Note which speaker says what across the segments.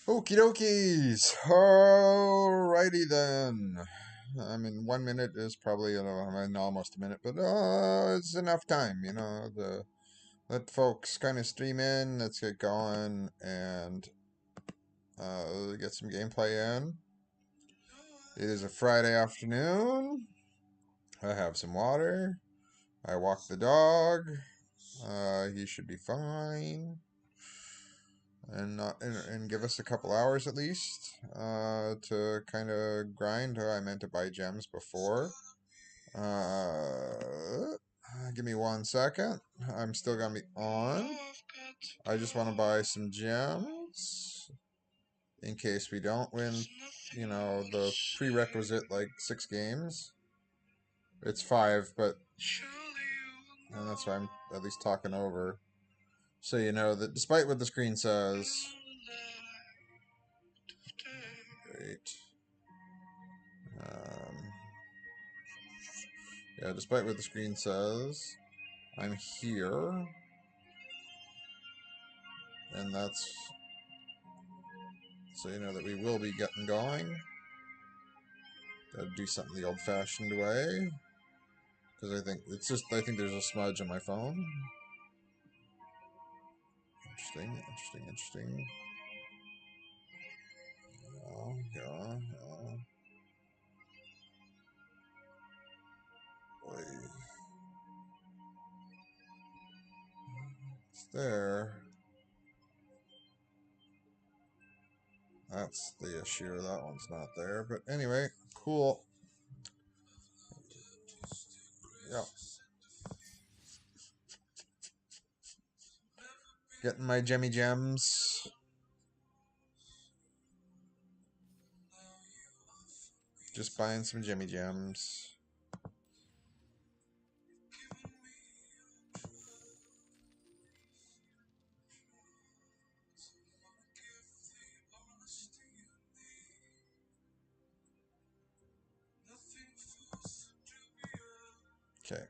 Speaker 1: Okie dokies. Alrighty then. I mean, 1 minute is probably, I mean, almost a minute, but it's enough time, to let folks kind of stream in. Let's get going and get some gameplay in. It is a Friday afternoon. I have some water. I walk the dog. He should be fine. And give us a couple hours at least to kind of grind. I meant to buy gems before. Give me 1 second. I'm still gonna be on. I just want to buy some gems in case we don't win. The prerequisite like 6 games. It's 5, but and that's why I'm at least talking over. So you know that despite what the screen says. Great. Um, yeah, despite what the screen says, I'm here. And that's so you know that we will be getting going. Gotta do something the old-fashioned way. Because I think there's a smudge on my phone. Interesting. Yeah. It's there. That's the issue. That one's not there. But anyway, cool. Yeah. Getting my gemmy gems. Just buying some gemmy gems. Okay.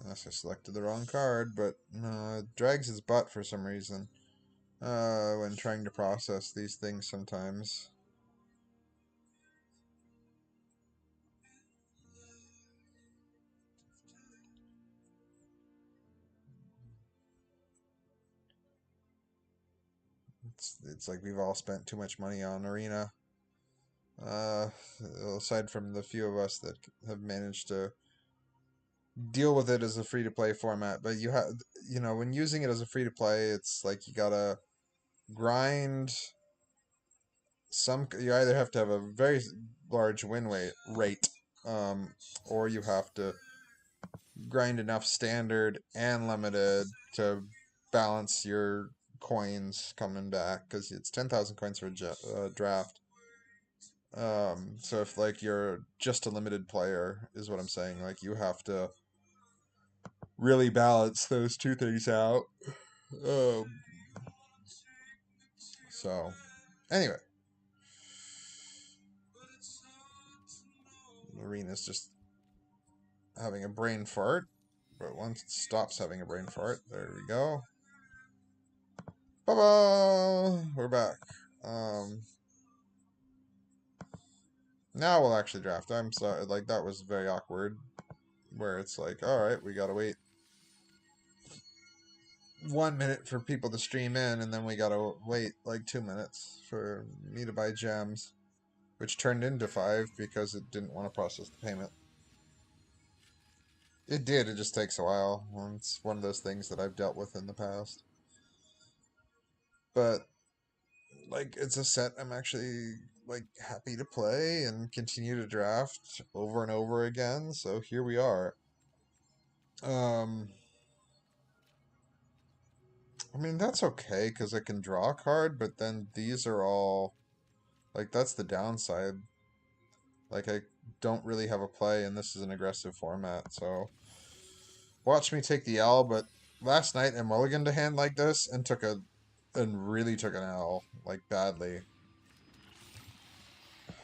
Speaker 1: Unless I selected the wrong card, but no, it drags his butt for some reason. When trying to process these things sometimes. It's like we've all spent too much money on Arena. Aside from the few of us that have managed to deal with it as a free-to-play format, but when using it as a free-to-play, it's like you gotta grind you either have to have a very large rate, or you have to grind enough standard and limited to balance your coins coming back, because it's 10,000 coins for a draft. So if like you're just a limited player, is what I'm saying. Like you have to really balance those two things out. Um, so anyway, Arena's just having a brain fart, but once it stops having a brain fart, there we go. Bye-bye! We're back. Now we'll actually draft. I'm sorry, like that was very awkward. Where it's like, alright, we gotta wait 1 minute for people to stream in, and then we gotta wait like 2 minutes for me to buy gems. Which turned into 5 because it didn't want to process the payment. It did, it just takes a while. It's one of those things that I've dealt with in the past. But like it's a set I'm actually like happy to play and continue to draft over and over again, so here we are. I mean that's okay because I can draw a card, but then these are all like that's the downside. Like I don't really have a play and this is an aggressive format, so watch me take the L, but last night I mulliganed a hand like this and really took an L, like badly.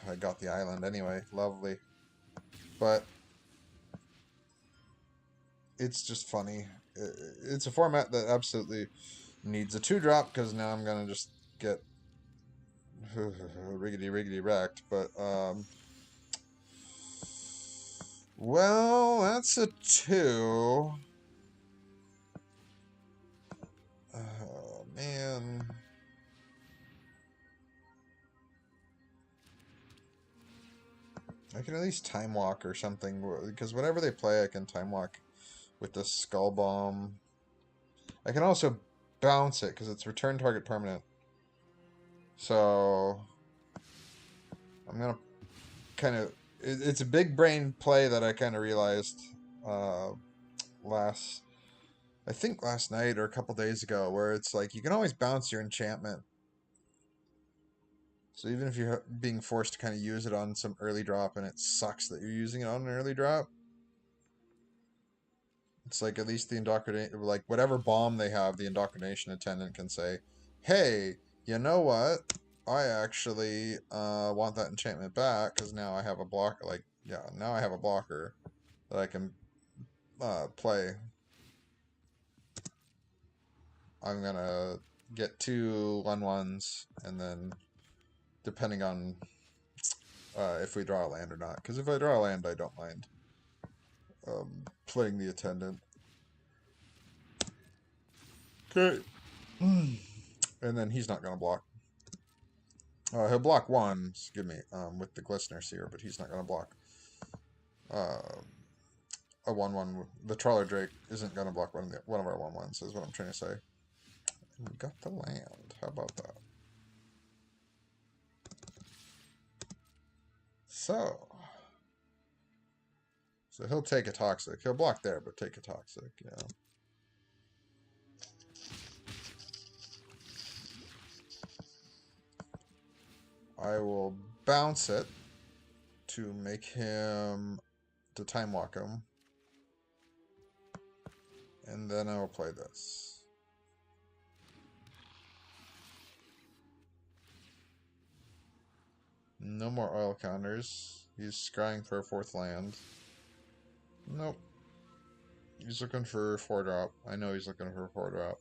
Speaker 1: I got the island anyway, lovely. But it's just funny. It's a format that absolutely needs a 2-drop, because now I'm gonna just get riggedy wrecked. But well, that's a 2. Oh man. I can at least time walk or something, because whenever they play, I can time walk with the skull bomb. I can also bounce it because it's return target permanent. So I'm gonna kind of. It's a big brain play that I kind of realized uh, last. I think last night or a couple days ago, where it's like you can always bounce your enchantment. So even if you're being forced to kind of use it on some early drop and it sucks that you're using it on an early drop, it's like at least the indoctrination, like whatever bomb they have, the indoctrination attendant can say, "Hey, you know what? I actually want that enchantment back because now I have a blocker. Like, yeah, now I have a blocker that I can play. I'm gonna get 2 1/1s, and then depending on if we draw a land or not. Because if I draw a land, I don't mind playing the attendant. Okay. And then he's not gonna block. He'll block 1, give me, with the Glistener Seer, but he's not gonna block a 1/1. The Trawler Drake isn't gonna block one of our 1/1s, is what I'm trying to say. And we got the land. How about that? So he'll take a Toxic. He'll block there, but take a Toxic, yeah. I will bounce it to make him, to time walk him. And then I will play this. No more oil counters. He's scrying for a 4th land. Nope. He's looking for a 4-drop. I know he's looking for a 4-drop.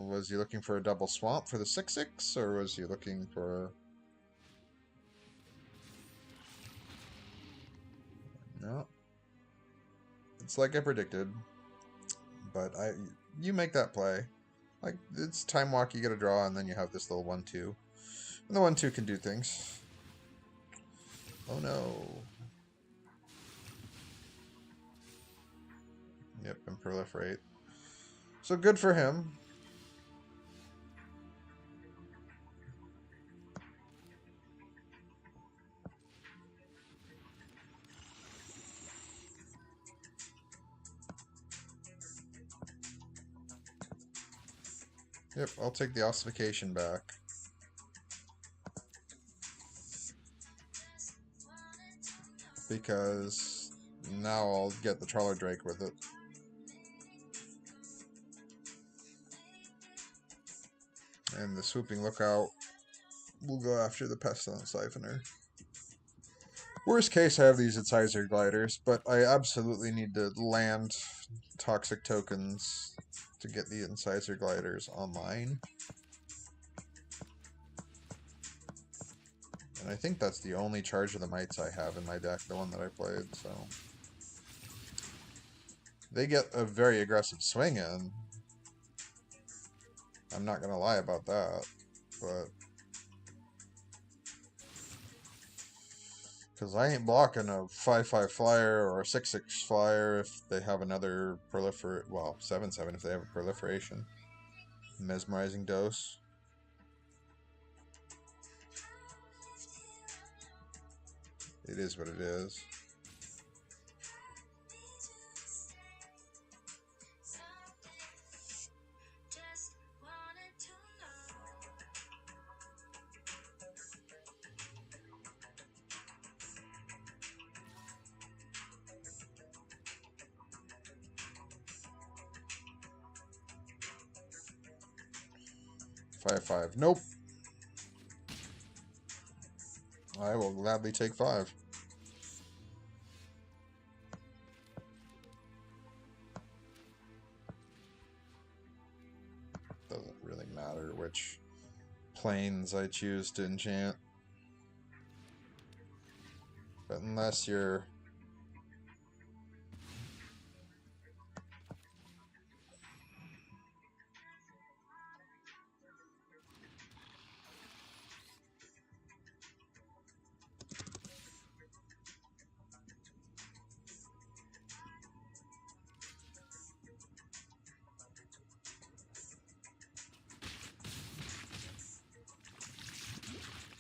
Speaker 1: Was he looking for a double swamp for the 6/6, or was he looking for... No. It's like I predicted. But you make that play. Like, it's time walk, you get a draw, and then you have this little 1/2. And the 1/2 can do things. Oh no. Yep, and proliferate. So good for him. Yep, I'll take the ossification back. Because now I'll get the Trawler Drake with it. And the Swooping Lookout will go after the Pestilent Siphoner. Worst case, I have these Incisor Gliders, but I absolutely need to land Toxic tokens to get the Incisor Gliders online. And I think that's the only Charge of the Mites I have in my deck, the one that I played, so... They get a very aggressive swing in. I'm not gonna lie about that, but... Because I ain't blocking a 5/5 flyer or a 6/6 flyer if they have another proliferate... Well, 7/7 if they have a proliferation. Mesmerizing Dose. It is what it is. 5/5. Nope. I will gladly take 5. Doesn't really matter which planes I choose to enchant. But unless you're...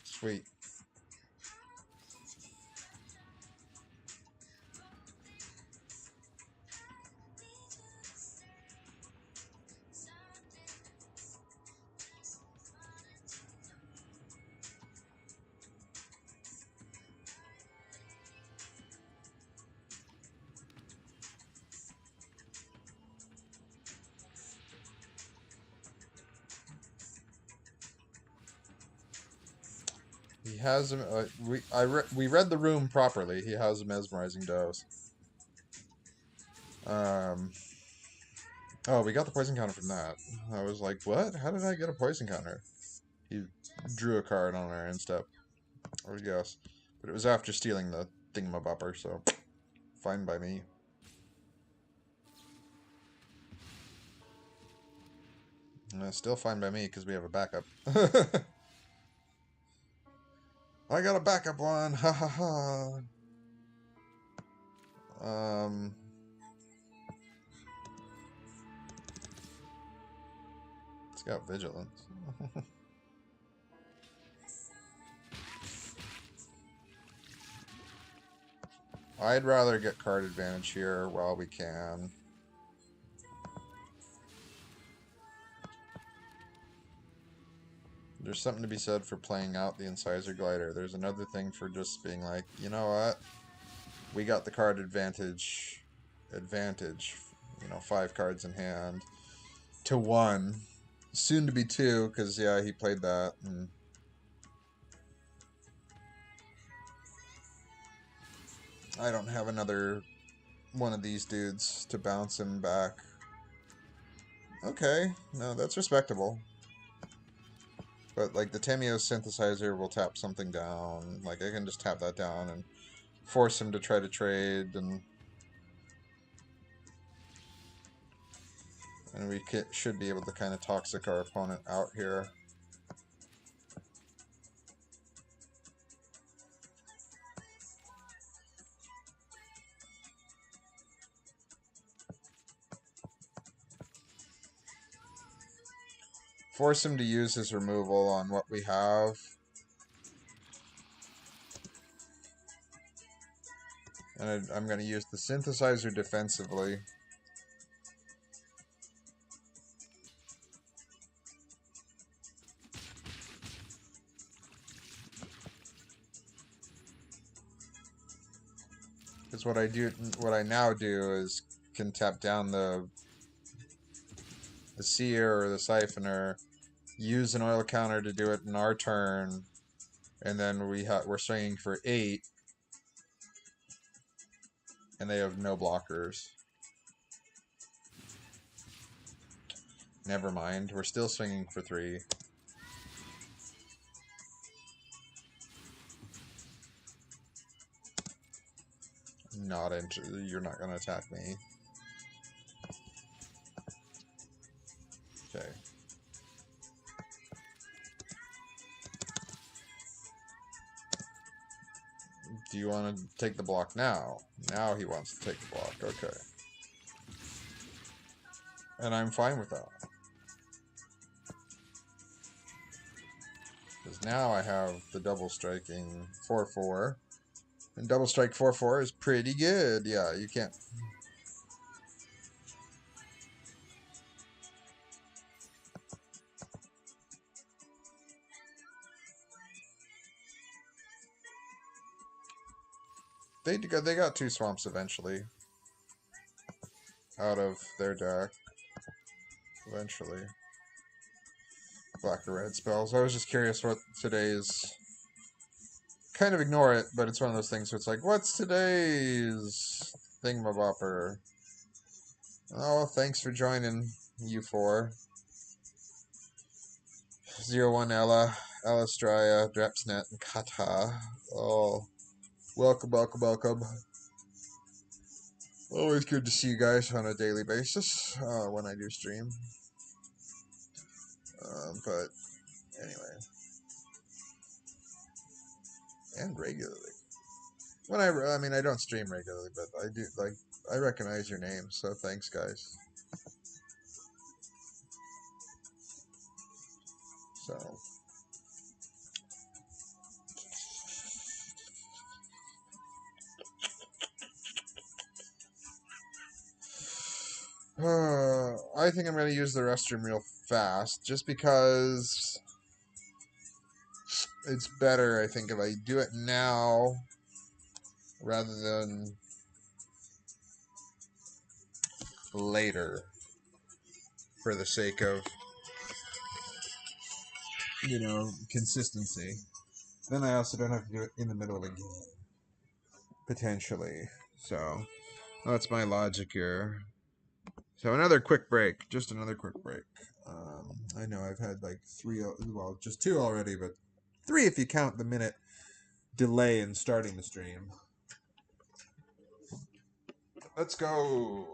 Speaker 1: Sweet. He has a we read the room properly. He has a mesmerizing dose. Oh, we got the poison counter from that. I was like, what? How did I get a poison counter? He drew a card on our end step. Or guess. But it was after stealing the thingamabopper, so fine by me. Still fine by me because we have a backup. I got a backup one. Ha ha ha. It's got vigilance. I'd rather get card advantage here while we can. There's something to be said for playing out the Incisor Glider. There's another thing for just being like, you know what? We got the card advantage. You know, 5 cards in hand. To 1. Soon to be 2, because, yeah, he played that. And I don't have another one of these dudes to bounce him back. Okay, no, that's respectable. But, like, the Tameo synthesizer will tap something down. Like, I can just tap that down and force him to try to trade, and we should be able to kind of toxic our opponent out here. Force him to use his removal on what we have. And I'm going to use the synthesizer defensively. Because what I now do is can tap down the seer or the siphoner, use an oil counter to do it in our turn, and then we're swinging for 8, and they have no blockers. Never mind, we're still swinging for 3. You're not gonna attack me. Okay. Do you want to take the block now? Now he wants to take the block. Okay. And I'm fine with that. Because now I have the double striking 4/4. And double strike 4/4 is pretty good. Yeah, you can't... They got 2 swamps eventually. Out of their deck. Eventually. black or red spells. I was just curious what today's. Kind of ignore it, but it's one of those things where it's like, what's today's thingamabopper? Oh, thanks for joining, you four. 01 Ella, Alastraya, Drepsnet, and Kata. Oh, welcome, welcome, welcome. Always good to see you guys on a daily basis when I do stream. But anyway, and regularly. When I mean, I don't stream regularly, but I do like I recognize your name, so thanks, guys. So. I think I'm going to use the restroom real fast, just because it's better, I think, if I do it now rather than later, for the sake of, consistency. Then I also don't have to do it in the middle of a game, potentially. So, that's my logic here. So another quick break, just another quick break. I know I've had like three, well, just two already, but three if you count the minute delay in starting the stream. Let's go.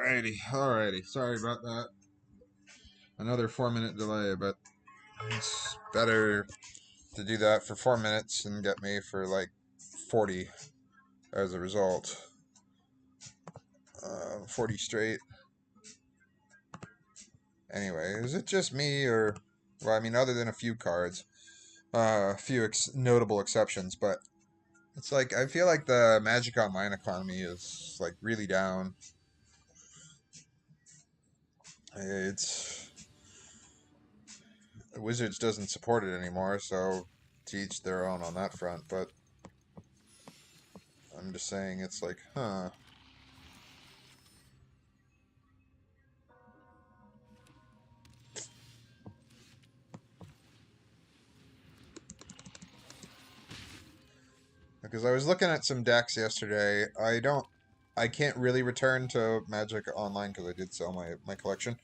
Speaker 1: Alrighty. Sorry about that. Another 4-minute delay, but it's better to do that for 4 minutes and get me for like 40 as a result. 40 straight. Anyway, is it just me or... Well, I mean, other than a few cards. A few notable exceptions, but it's like, I feel like the Magic Online economy is like really down. It's... Wizards doesn't support it anymore, so to each their own on that front, but I'm just saying it's like, huh. Because I was looking at some decks yesterday. I can't really return to Magic Online because I did sell my collection.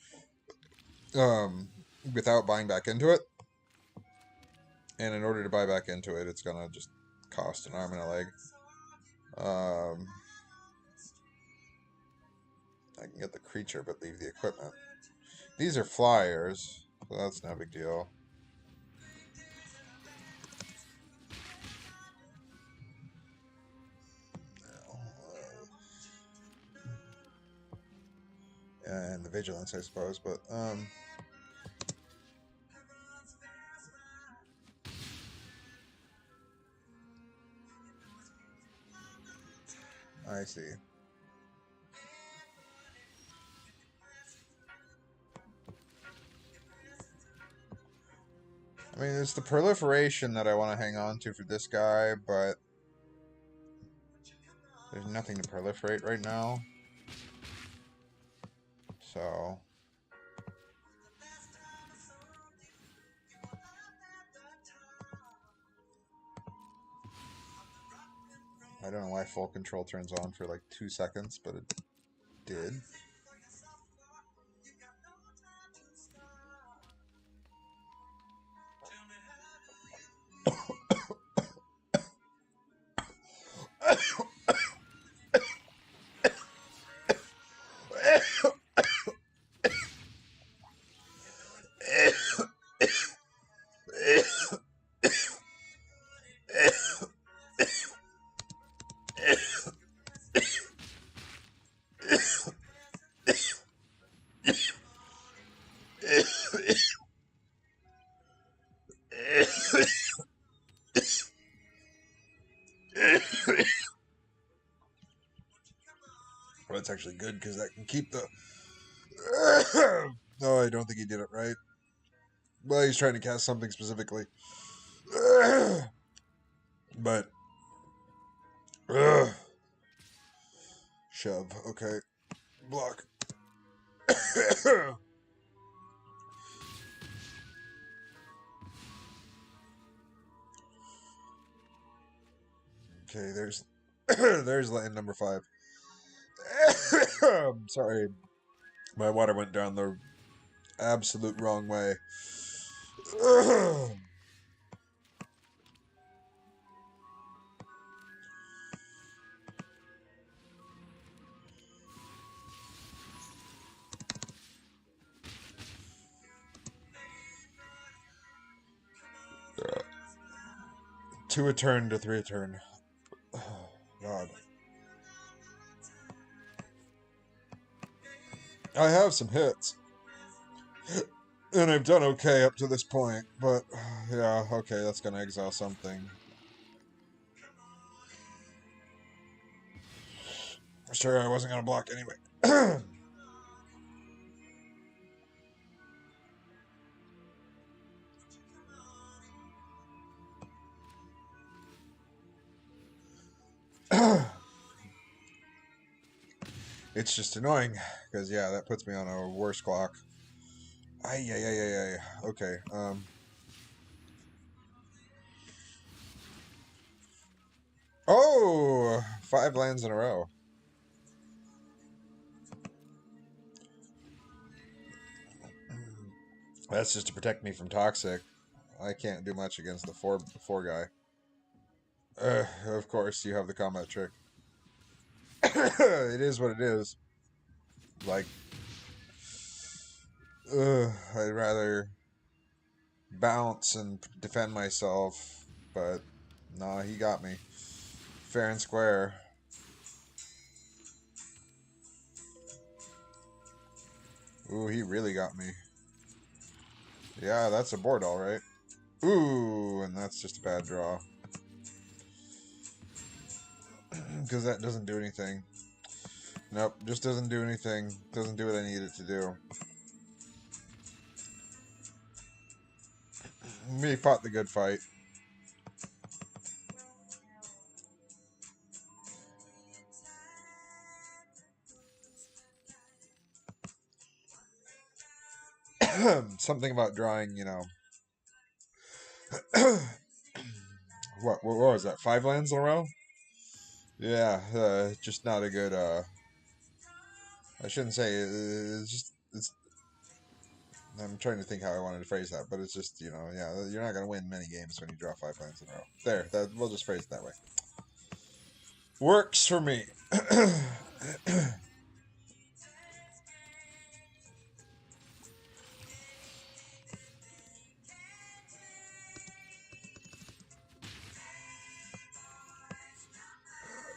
Speaker 1: Without buying back into it. And in order to buy back into it, it's gonna just cost an arm and a leg. I can get the creature, but leave the equipment. These are flyers, so that's no big deal. And the vigilance, I suppose, but I see. I mean, it's the proliferation that I want to hang on to for this guy, but there's nothing to proliferate right now. So... I don't know why full control turns on for like 2 seconds, but it did. Well, that's actually good because that can keep the... No, I don't think he did it right. Well, he's trying to cast something specifically. But... Shove. Okay. Block. Okay, there's... there's land number 5. Sorry. My water went down the absolute wrong way. Two a turn to 3 a turn. Oh, God. I have some hits. And I've done okay up to this point, but yeah, okay, that's gonna exile something. Sure, I wasn't gonna block anyway. It's just annoying, because yeah, that puts me on a worse clock. Ay. Okay, Oh! 5 lands in a row. That's just to protect me from Toxic. I can't do much against the 4 guy. Of course, you have the combat trick. It is what it is. Like, I'd rather bounce and defend myself, but nah, he got me. Fair and square. Ooh, he really got me. Yeah, that's a board, alright. Ooh, and that's just a bad draw. Because that doesn't do anything. Nope, just doesn't do anything. Doesn't do what I need it to do. Me fought the good fight. Something about drawing, you know. What was that? 5 lands in a row? Yeah, just not a good, I shouldn't say, it's just, I'm trying to think how I wanted to phrase that, but it's just, you know, yeah, you're not going to win many games when you draw 5 lands in a row. There, we'll just phrase it that way. Works for me.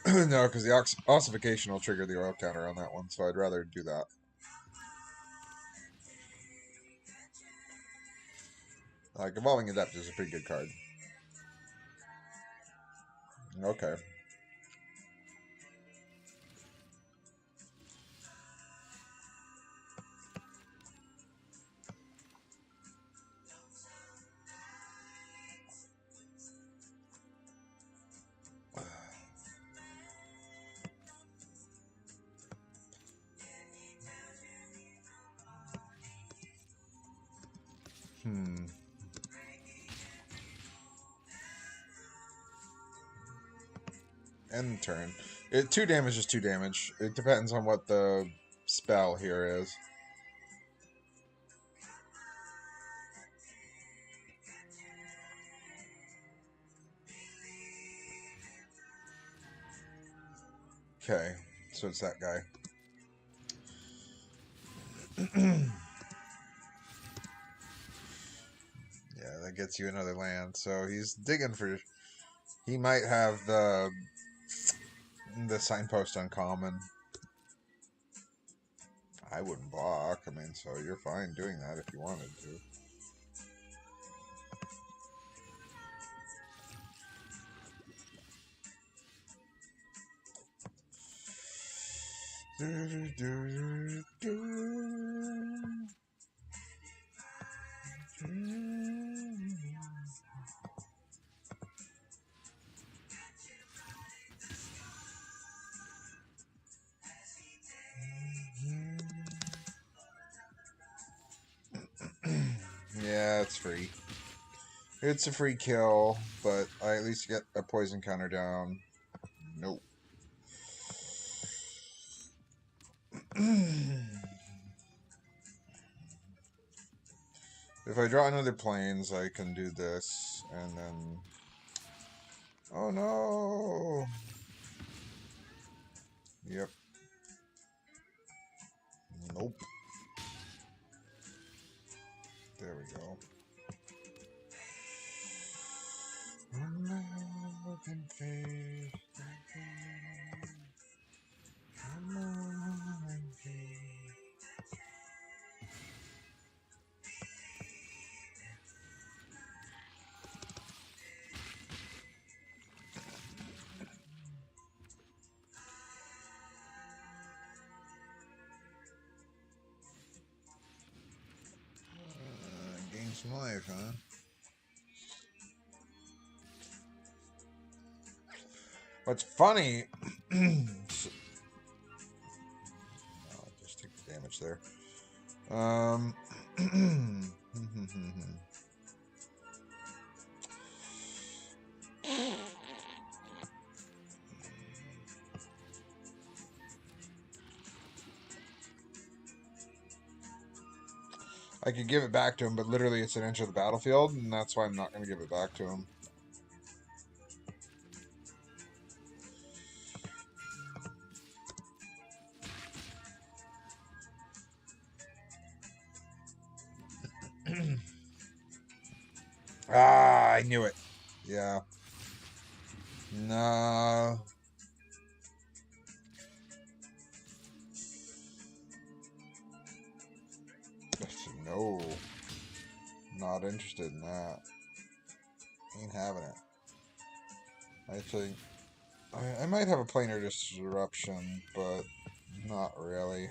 Speaker 1: No, because the ossification will trigger the oil counter on that one, so I'd rather do that. Like, Evolving Adept is a pretty good card. Okay. Hmm. End turn. 2 damage is 2 damage. It depends on what the spell here is. Okay, so it's that guy. Yeah, that gets you another land. So he's digging for. He might have the signpost uncommon. I wouldn't block. I mean, so you're fine doing that if you wanted to. Yeah, it's free. It's a free kill, but I at least get a poison counter down. Nope. If I draw another planes, I can do this, and then... Oh no! Yep. Nope. There we go. Gain some life, huh? What's funny... I'll just take the damage there. I could give it back to him, but literally it's an inch of the battlefield, and that's why I'm not going to give it back to him. Ah, I knew it. Yeah. No. No. Not interested in that. Ain't having it. I think I might have a planar disruption, but not really.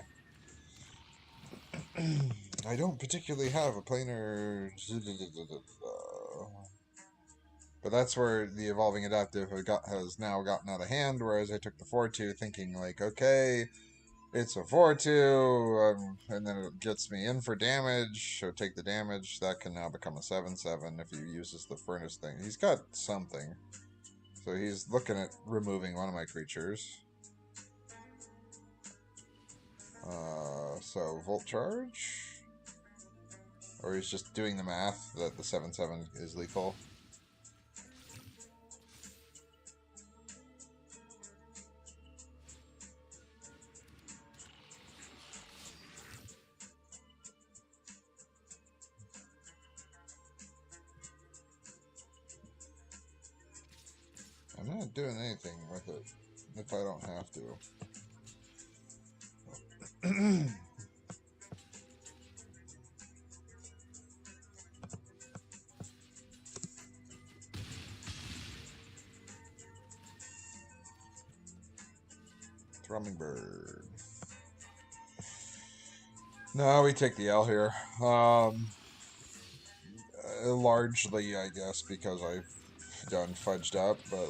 Speaker 1: I don't particularly have a planar. But that's where the evolving adaptive has now gotten out of hand. Whereas I took the 4-2 thinking like, okay, it's a 4-2, and then it gets me in for damage. So take the damage. That can now become a 7-7 if he uses the furnace thing. He's got something. So he's looking at removing one of my creatures. So Volt Charge? Or he's just doing the math that the 7-7 is lethal. I'm not doing anything with it if I don't have to. Thrumming Bird. No, we take the L here. Largely, I guess, because I've done fudged up, but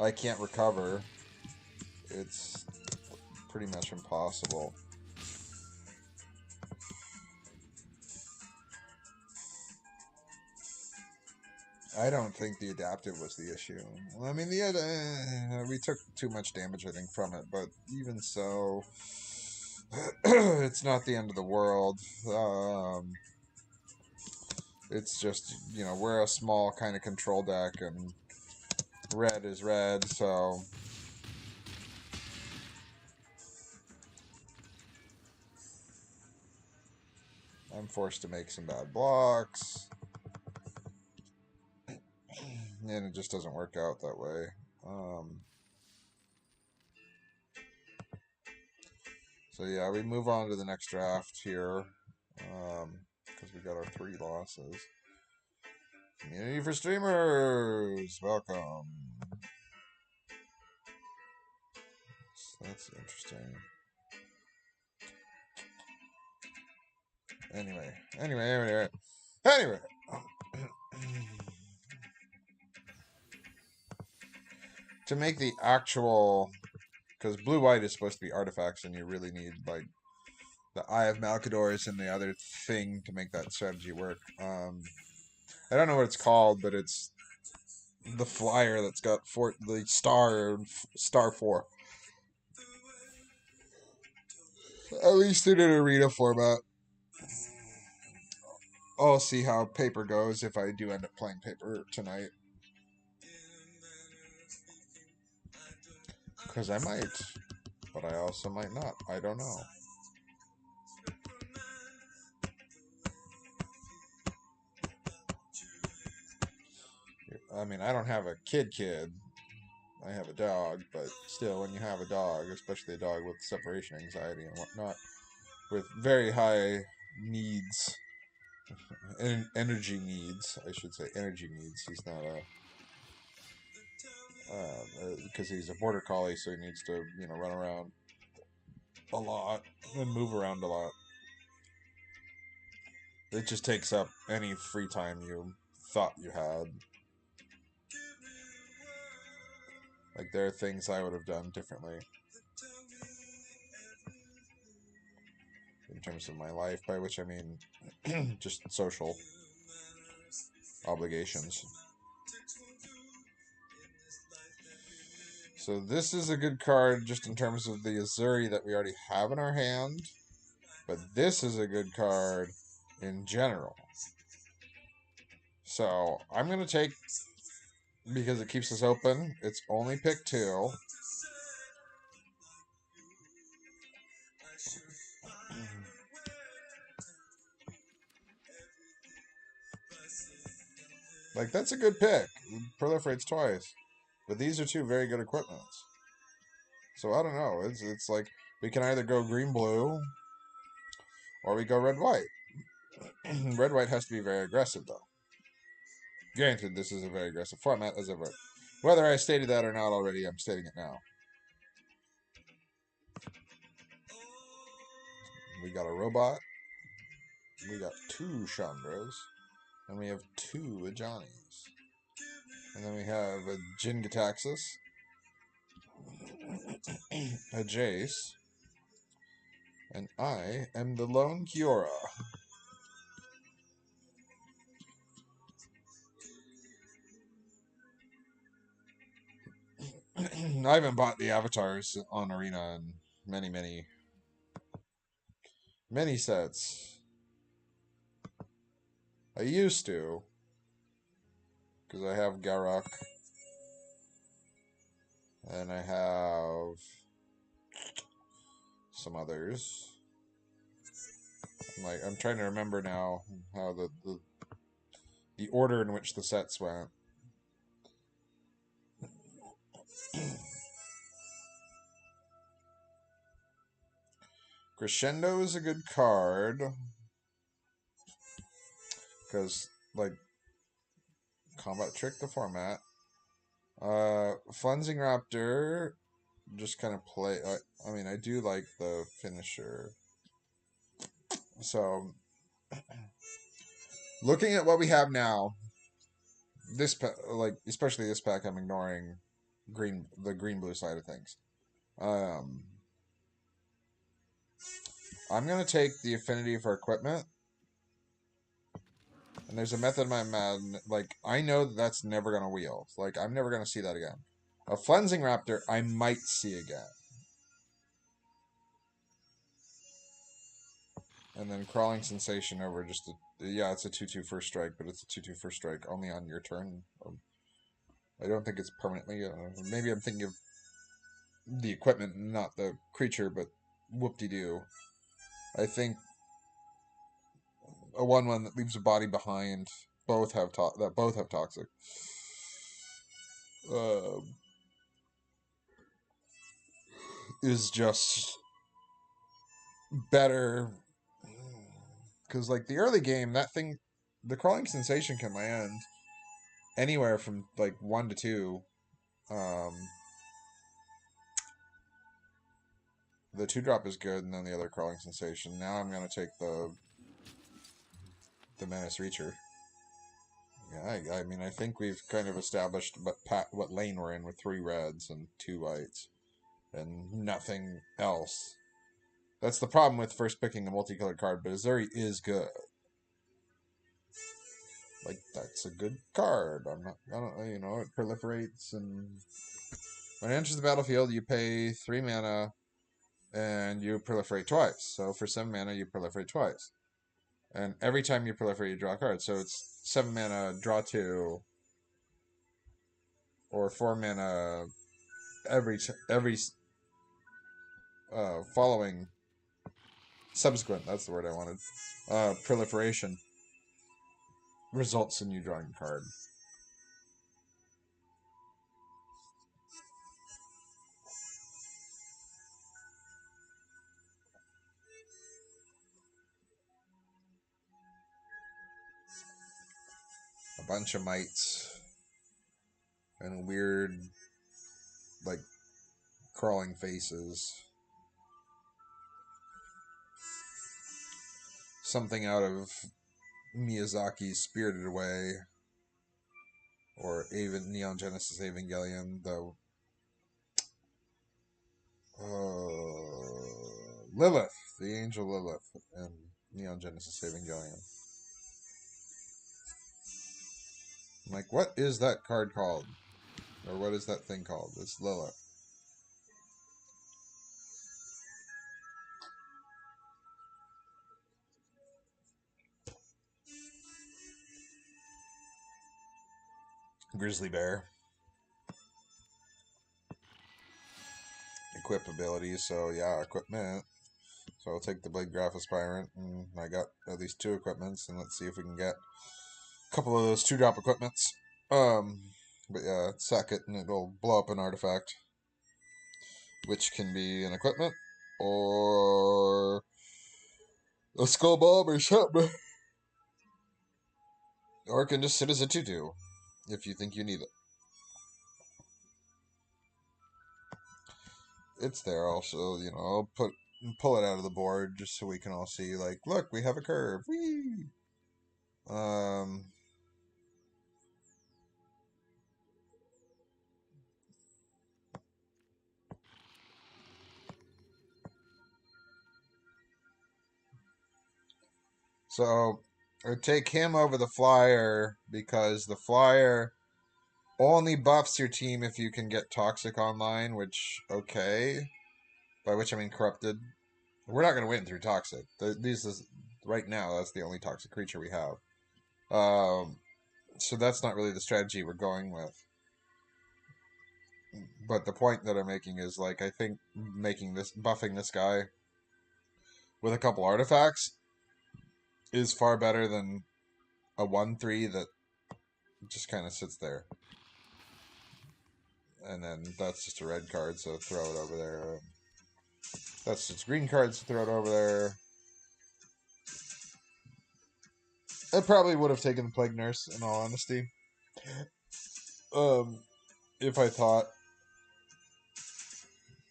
Speaker 1: I can't recover. It's pretty much impossible. I don't think the adaptive was the issue. I mean, we took too much damage, I think, from it, but even so, it's not the end of the world. It's just, we're a small kind of control deck, and red is red, so I'm forced to make some bad blocks. And it just doesn't work out that way. So yeah, we move on to the next draft here. Because we got our 3 losses. Community for streamers! Welcome. So that's interesting. Anyway. To make the actual... Because blue-white is supposed to be artifacts, and you really need, like, the Eye of Malkadors and the other thing to make that strategy work. I don't know what it's called, but it's the flyer that's got the star 4. At least in an arena format. I'll see how paper goes if I do end up playing paper tonight. Because I might. But I also might not. I don't know. I mean, I don't have a kid. I have a dog, but still, when you have a dog, especially a dog with separation anxiety and whatnot, with very high needs, energy needs, I should say, energy needs. He's not because he's a border collie, so he needs to, run around a lot and move around a lot. It just takes up any free time you thought you had. Like, there are things I would have done differently in terms of my life, by which I mean just social obligations. So this is a good card just in terms of the Azuri that we already have in our hand, but this is a good card in general. So I'm going to take, because it keeps us open, it's only pick 2. Like, that's a good pick. It proliferates twice. But these are two very good equipments. So I don't know. It's like we can either go green-blue or we go red-white. Red-white has to be very aggressive, though. Granted, this is a very aggressive format, as ever. Whether I stated that or not already, I'm stating it now. We got a robot. We got two Chandras. And we have two Ajanis. And then we have a Jin-Gitaxias, a Jace, and I am the lone Kiora. I haven't bought the avatars on Arena in many sets. I used to, because I have Garruk, and I have some others. I'm trying to remember now how the order in which the sets went. Crescendo is a good card because, like, combat trick the format. Flensing Raptor, just kind of play. I mean, I do like the finisher. So, looking at what we have now, this especially this pack, I'm ignoring the green blue side of things. I'm gonna take the affinity for equipment, and there's a method in my mind. Like, I know that's never gonna wheel. Like, I'm never gonna see that again. A Flensing Raptor, I might see again. And then Crawling Sensation over just a... Yeah, it's a 2/2 first strike, but it's a 2/2 first strike only on your turn. I don't think it's permanently. Maybe I'm thinking of the equipment, not the creature, but whoop-de-doo. I think a 1/1 that leaves a body behind. Both have toxic. Is just better because, like, the early game, that thing, the Crawling Sensation can land anywhere from like 1 to 2. The 2-drop is good, and then the other Crawling Sensation. Now I'm gonna take the Menace Reacher. Yeah, I mean, I think we've kind of established what lane we're in with 3 reds and 2 whites, and nothing else. That's the problem with first picking a multicolored card, but Azuri is good. Like, that's a good card. I don't, you know, it proliferates, and when it enters the battlefield, you pay 3 mana, and you proliferate twice. So for 7 mana, you proliferate twice. And every time you proliferate, you draw a card. So it's 7 mana, draw 2, or 4 mana every following subsequent. That's the word I wanted. Proliferation results in you drawing a card. A bunch of mites and weird, like, crawling faces. Something out of Miyazaki's Spirited Away, or even Neon Genesis Evangelion, the Lilith, the angel Lilith, and Neon Genesis Evangelion. I'm like, what is that card called? Or what is that thing called? It's Lilith. Grizzly Bear. Equip abilities, so yeah, equipment. So I'll take the Blade Graph Aspirant, and I got at least 2 equipments, and let's see if we can get couple of those 2-drop equipments. But yeah, sack it and it'll blow up an artifact, which can be an equipment or a skull bomb or something. Or it can just sit as a 2/2 if you think you need it. It's there also, you know, I'll pull it out of the board just so we can all see, like, look, we have a curve. Whee! So I take him over the flyer because the flyer only buffs your team if you can get toxic online, which, okay. By which I mean corrupted. We're not going to win through toxic. Right now, that's the only toxic creature we have. So that's not really the strategy we're going with. But the point that I'm making is, like, I think buffing this guy with a couple artifacts is far better than a 1/3 that just kind of sits there. And then that's just a red card, so throw it over there. That's just green cards, so throw it over there. I probably would have taken the Plague Nurse, in all honesty. If I thought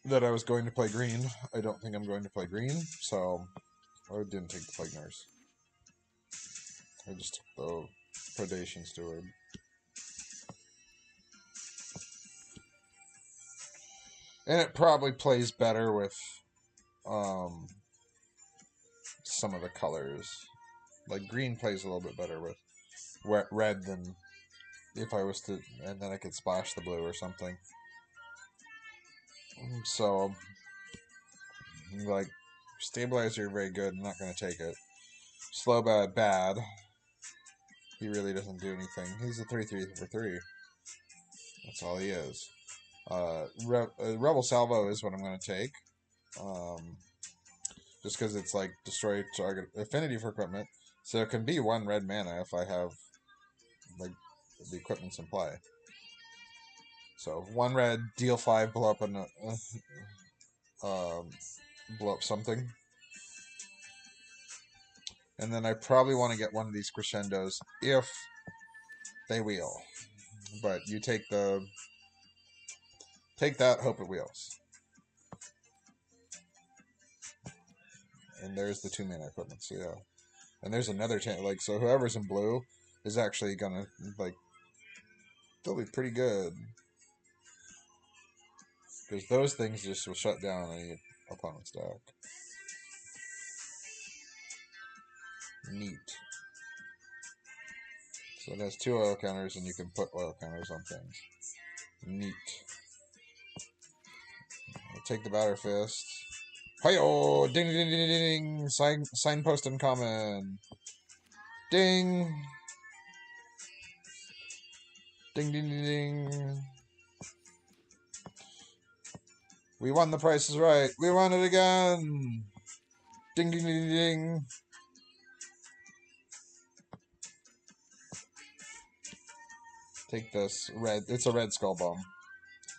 Speaker 1: that I was going to play green. I don't think I'm going to play green, so I didn't take the Plague Nurse. I just took the Predation Steward. And it probably plays better with some of the colors. Like green plays a little bit better with red than if I was to, and then I could splash the blue or something. So, like, Stabilizer, very good. I'm not going to take it. Slow bad. He really doesn't do anything. He's a 3/3 for 3. That's all he is. Rebel Salvo is what I'm going to take. Just because it's like destroy target affinity for equipment. So it can be 1 red mana if I have like the equipments in play. So 1 red, deal 5, blow up blow up something. And then I probably want to get one of these crescendos if they wheel. But you take that, hope it wheels. And there's the 2 mana equipment, so yeah. And there's another chance, like, so whoever's in blue is actually gonna, like, they'll be pretty good. Because those things just will shut down any opponent's deck. Neat. So it has 2 oil counters, and you can put oil counters on things. Neat. I'll take the Batter Fist. Hi-yo! Ding, ding, ding, ding, ding! Signpost uncommon. Ding! Ding, ding, ding, ding. We won, the Price is Right. We won it again! Ding, ding, ding, ding. Take this. Red. It's a red skull bomb.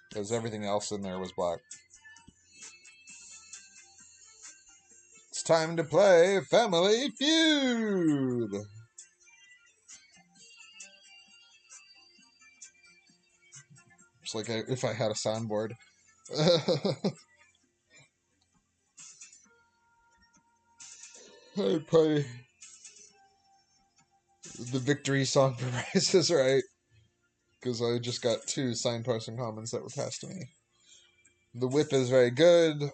Speaker 1: Because everything else in there was black. It's time to play Family Feud! It's like if I had a soundboard. I'd play the victory song for Price is Right. Because I just got 2 signposts and commons that were passed to me. The whip is very good.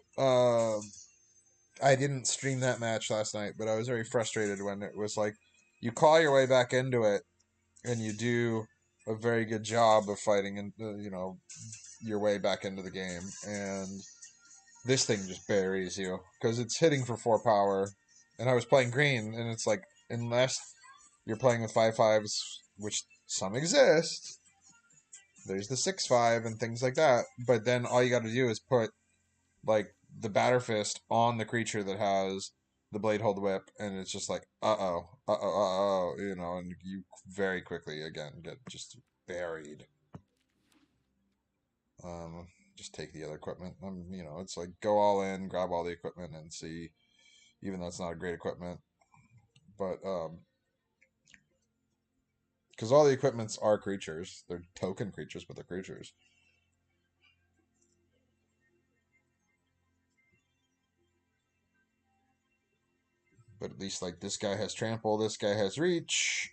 Speaker 1: I didn't stream that match last night, but I was very frustrated when it was like, you claw your way back into it, and you do a very good job of fighting and your way back into the game, and this thing just buries you because it's hitting for 4 power. And I was playing green, and it's like, unless you're playing with 5/5s, which some exist, there's the 6/5 and things like that. But then all you got to do is put like the Batter Fist on the creature that has the blade hold whip, and it's just like, and you very quickly again get just buried. Um, just take the other equipment. It's like go all in, grab all the equipment, and see. Even though it's not a great equipment, but because all the equipments are creatures, they're token creatures, but they're creatures. But at least like this guy has trample, this guy has reach.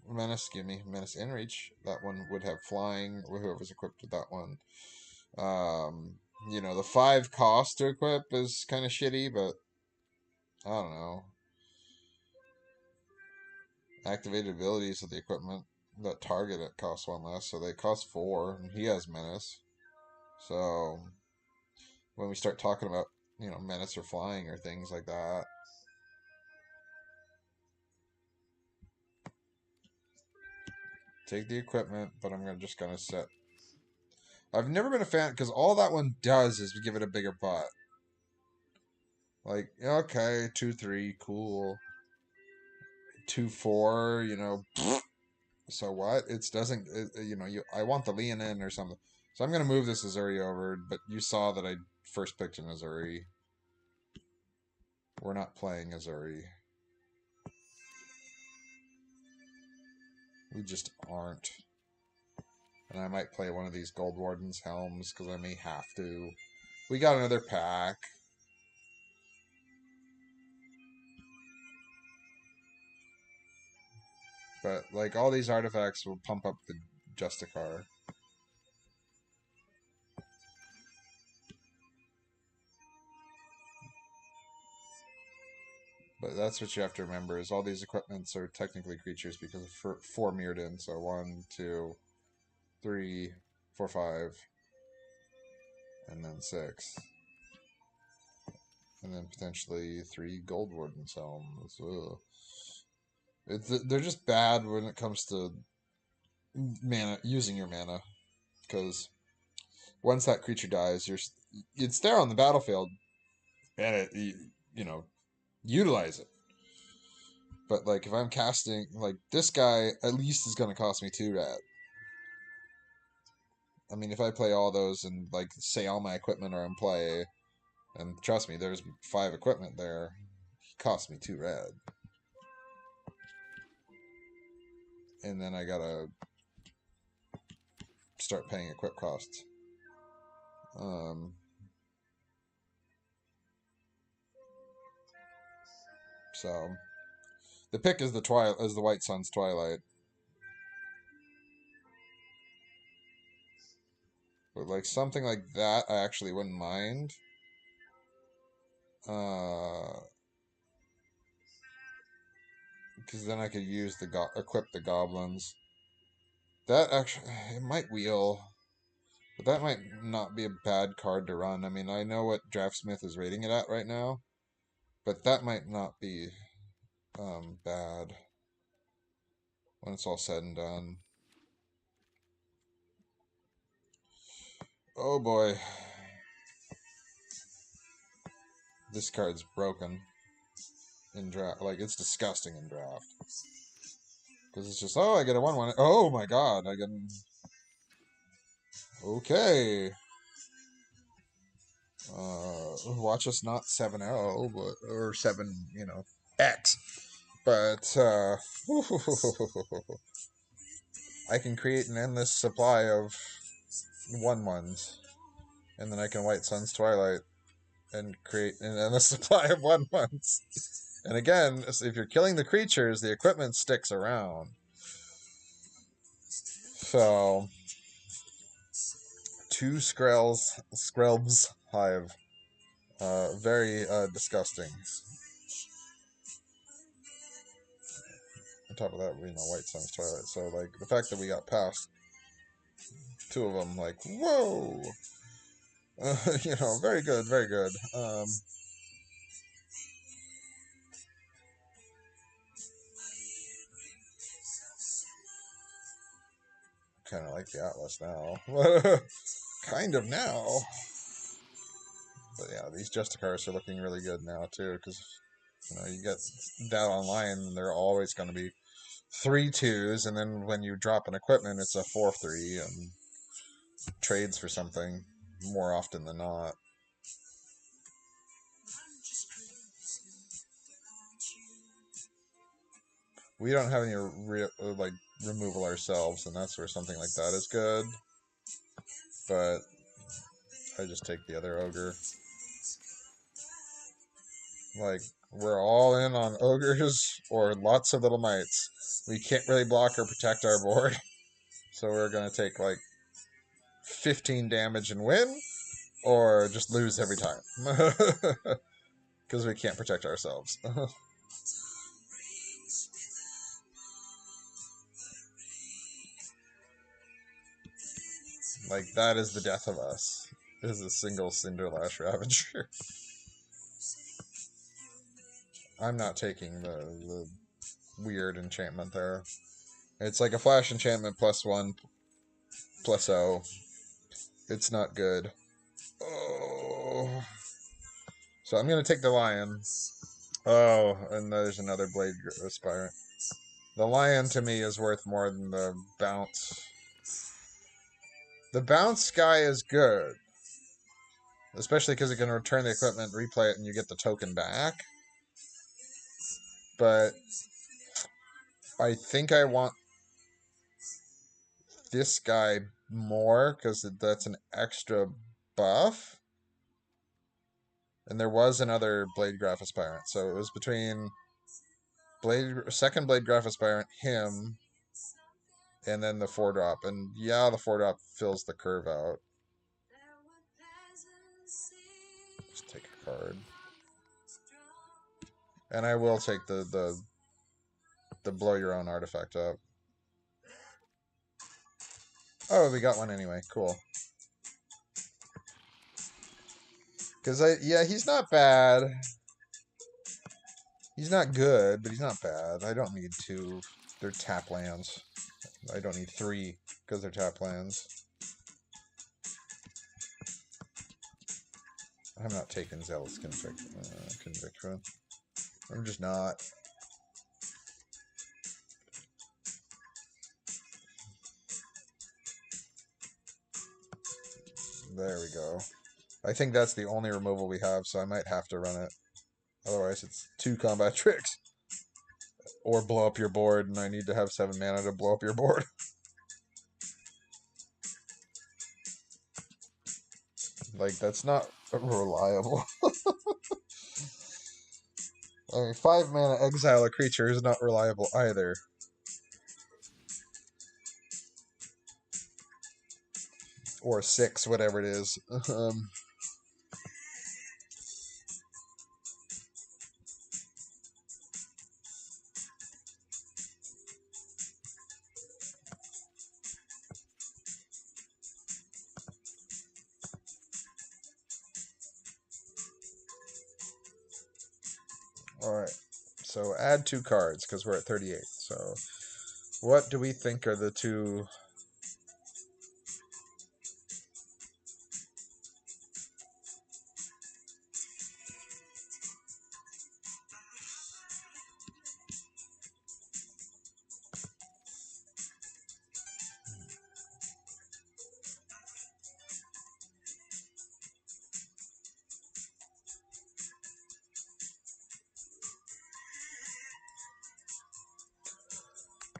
Speaker 1: Menace, give me menace and reach. That one would have flying. Whoever's equipped with that one. Um, the 5 cost to equip is kind of shitty, but I don't know. Activated abilities of the equipment that target it cost 1 less, so they cost 4, and he has menace. So when we start talking about menace or flying or things like that, take the equipment, but I'm just gonna set. I've never been a fan because all that one does is give it a bigger butt. Like, okay, 2-3, cool. 2-4, so what? It doesn't. I want the Leonin or something. So I'm gonna move this Azuri over, but you saw that I first picked an Azuri. We're not playing Azuri. We just aren't. And I might play one of these Gold Warden's helms because I may have to. We got another pack. But, like, all these artifacts will pump up the Justicar. But that's what you have to remember, is all these equipments are technically creatures because of 4 Mirrodin. So 1, 2, 3, 4, 5, and then 6. And then potentially 3 Gold Warden helms. They're just bad when it comes to mana, using your mana. Because once that creature dies, it's there on the battlefield, and utilize it. But like if I'm casting, like this guy at least is going to cost me 2 red. I mean, if I play all those and like say all my equipment are in play, and trust me, there's 5 equipment there, he costs me 2 red. And then I gotta start paying equip costs. So the pick is the White Sun's Twilight. But like something like that, I actually wouldn't mind. Because then I could use equip the goblins. That actually, it might wheel, but that might not be a bad card to run. I mean, I know what Draftsmith is rating it at right now, but that might not be bad when it's all said and done. Oh boy, this card's broken in draft. Like it's disgusting in draft because it's just I get a 1/1. Oh my god, I get. Okay. Watch us not 7-0, but or 7, X. But I can create an endless supply of 1/1s, and then I can White Sun's Twilight and create an endless supply of 1/1s. And again, if you're killing the creatures, the equipment sticks around. So 2 Skrelbs Hive. Very disgusting. On top of that, White Sun's Twilight. So, like, the fact that we got past 2 of them, like, whoa! Very good, very good. Kind of like the Atlas now. Kind of now. But Yeah, these Justicars are looking really good now too, because you get that online, they're always going to be 3-2s, and then when you drop an equipment, it's a 4-3 and trades for something more often than not. We don't have any removal ourselves, and that's where something like that is good. But I just take the other ogre. Like, we're all in on ogres or lots of little mites. We can't really block or protect our board. So we're going to take like 15 damage and win, or just lose every time. Because we can't protect ourselves. Like, that is the death of us. Is a single Cinderlash Ravager. I'm not taking the weird enchantment there. It's like a flash enchantment +1 +0. It's not good. Oh. So I'm going to take the lion. Oh, and there's another Blade Aspirant. The lion to me is worth more than the bounce. The bounce guy is good. Especially because it can return the equipment, replay it, and you get the token back. But I think I want this guy more because that's an extra buff. And there was another Blade Graph Aspirant. So it was between second Blade Graph Aspirant, him, and then the 4-drop. And yeah, the 4-drop fills the curve out. Just take a card. And I will take the blow your own artifact up. Oh, we got one anyway. Cool. Because yeah, he's not bad. He's not good, but he's not bad. I don't need 2. They're tap lands. I don't need 3 because they're tap lands. I'm not taking Zealous Conviction. I'm just not. There we go. I think that's the only removal we have, so I might have to run it. Otherwise, it's 2 combat tricks. Or blow up your board, and I need to have 7 mana to blow up your board. Like, that's not reliable. I mean, 5 mana exile a creature is not reliable either. Or 6, whatever it is. Alright. So add 2 cards, because we're at 38. So what do we think are the 2...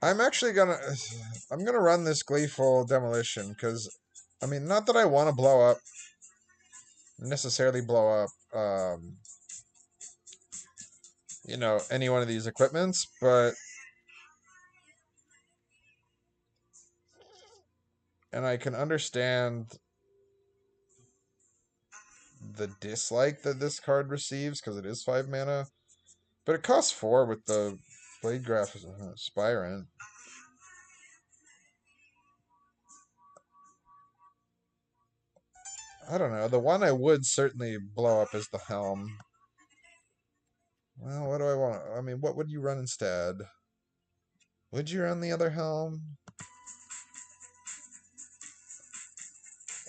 Speaker 1: I'm gonna run this Gleeful Demolition, because, I mean, not that I want to necessarily blow up, any one of these equipments, but, and I can understand the dislike that this card receives, because it is 5 mana, but it costs 4 with the Blade Graph Aspirant. I don't know. The one I would certainly blow up is the Helm. Well, what do I want? I mean, what would you run instead? Would you run the other Helm?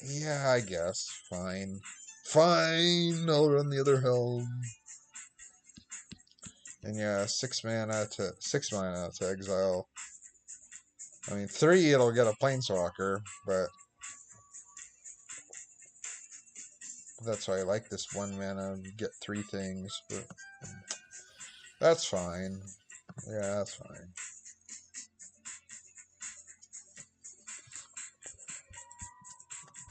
Speaker 1: Yeah, I guess. Fine. Fine, I'll run the other helm. And yeah, 6 mana to exile. I mean, 3 it'll get a planeswalker, but that's why I like this 1 mana. Get 3 things, but that's fine. Yeah, that's fine.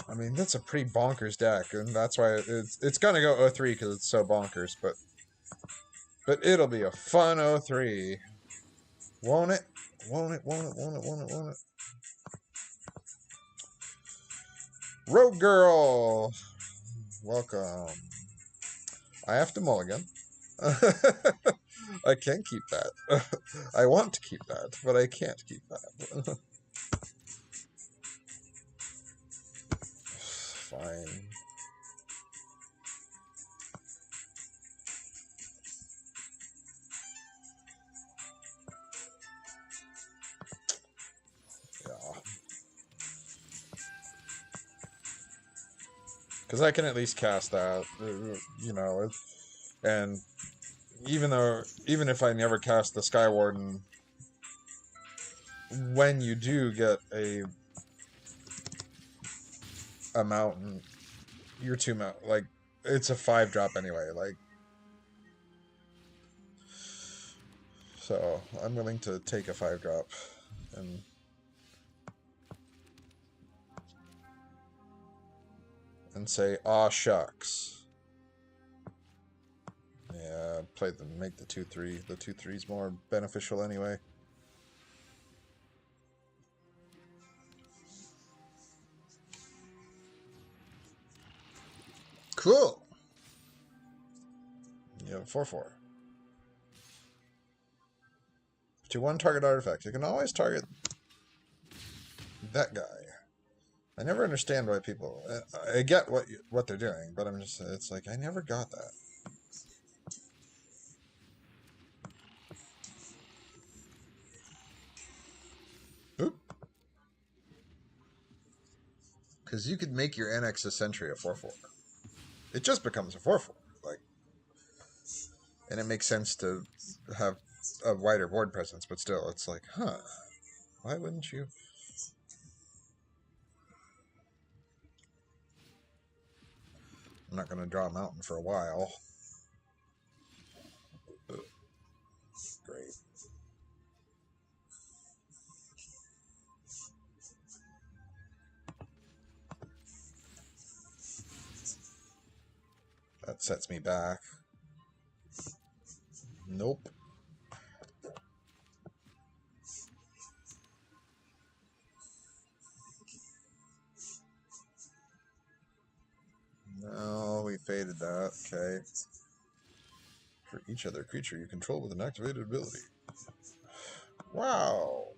Speaker 1: I mean, that's a pretty bonkers deck, and that's why it's gonna go 0-3 because it's so bonkers. But it'll be a fun 0-3, won't it? Won't it? Won't it? Won't it? Won't it? Won't it? Rogue Girl, welcome. I have to mulligan. I can't keep that. I want to keep that, but I can't keep that. Fine. Yeah. Because I can at least cast that, you know, and even if I never cast the Sky Warden, when you do get a mountain, you're 2 mountain, like, it's a 5-drop anyway, like, so I'm willing to take a 5-drop and say, aw shucks. Yeah, make the 2-3. The 2-3's more beneficial anyway. Cool. You have 4/4. To 1 target artifact. You can always target that guy. I never understand why people. I get what they're doing, but I'm just. It's like I never got that. Oop. Because you could make your Annex a Sentry a 4/4. It just becomes a 4/4. Like, and it makes sense to have a wider board presence, but still, it's like, huh? Why wouldn't you? I'm not going to draw a mountain for a while. Great. That sets me back. Nope. No, we faded that. Okay. For each other creature you control with an activated ability. Wow.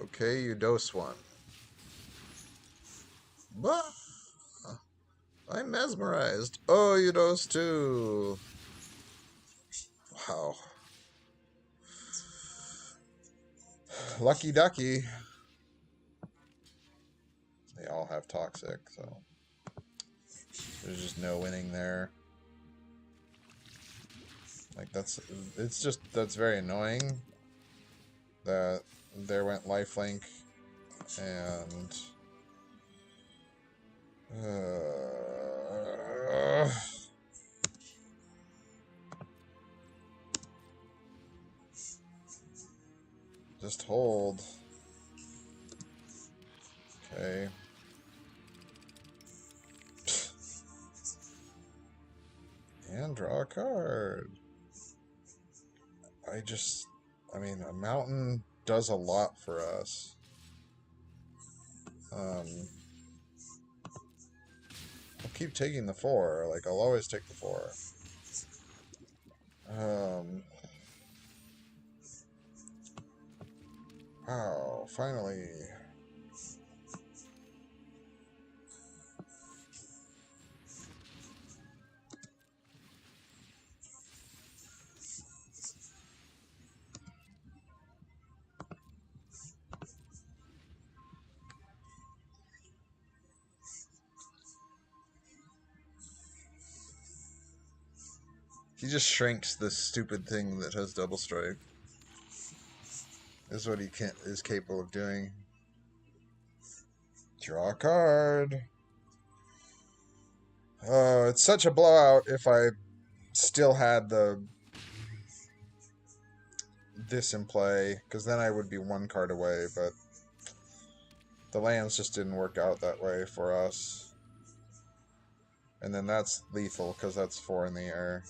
Speaker 1: Okay, you dose 1. Bah! I'm mesmerized. Oh, you dose 2. Wow. Lucky ducky. They all have toxic, so there's just no winning there. Like, that's very annoying that there went lifelink and just hold. Okay. And draw a card. I mean, a mountain does a lot for us. I'll keep taking the 4. Like, I'll always take the 4. Wow, finally. He just shrinks this stupid thing that has double strike. Is what he is capable of doing. Draw a card. Oh, it's such a blowout if I still had this in play, because then I would be one card away, but the lands just didn't work out that way for us. And then that's lethal, because that's 4 in the air.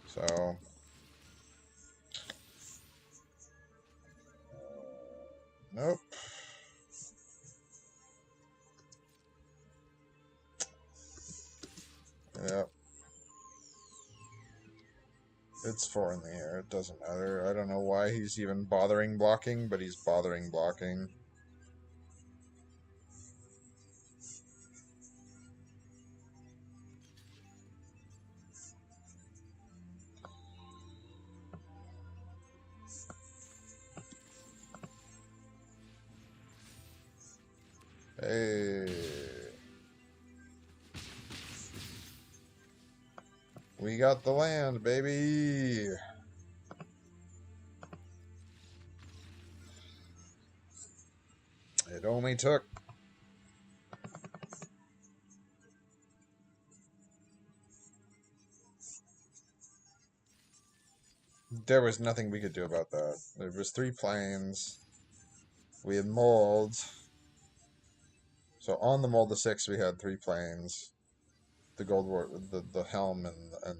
Speaker 1: So... nope. Yep. It's 4 in the air. It doesn't matter. I don't know why he's even bothering blocking, but he's bothering blocking. Hey. We got the land, baby. It only took... there was nothing we could do about that. There was 3 planes. We had mold. So on the mold of 6, we had 3 planes. The gold war, the helm and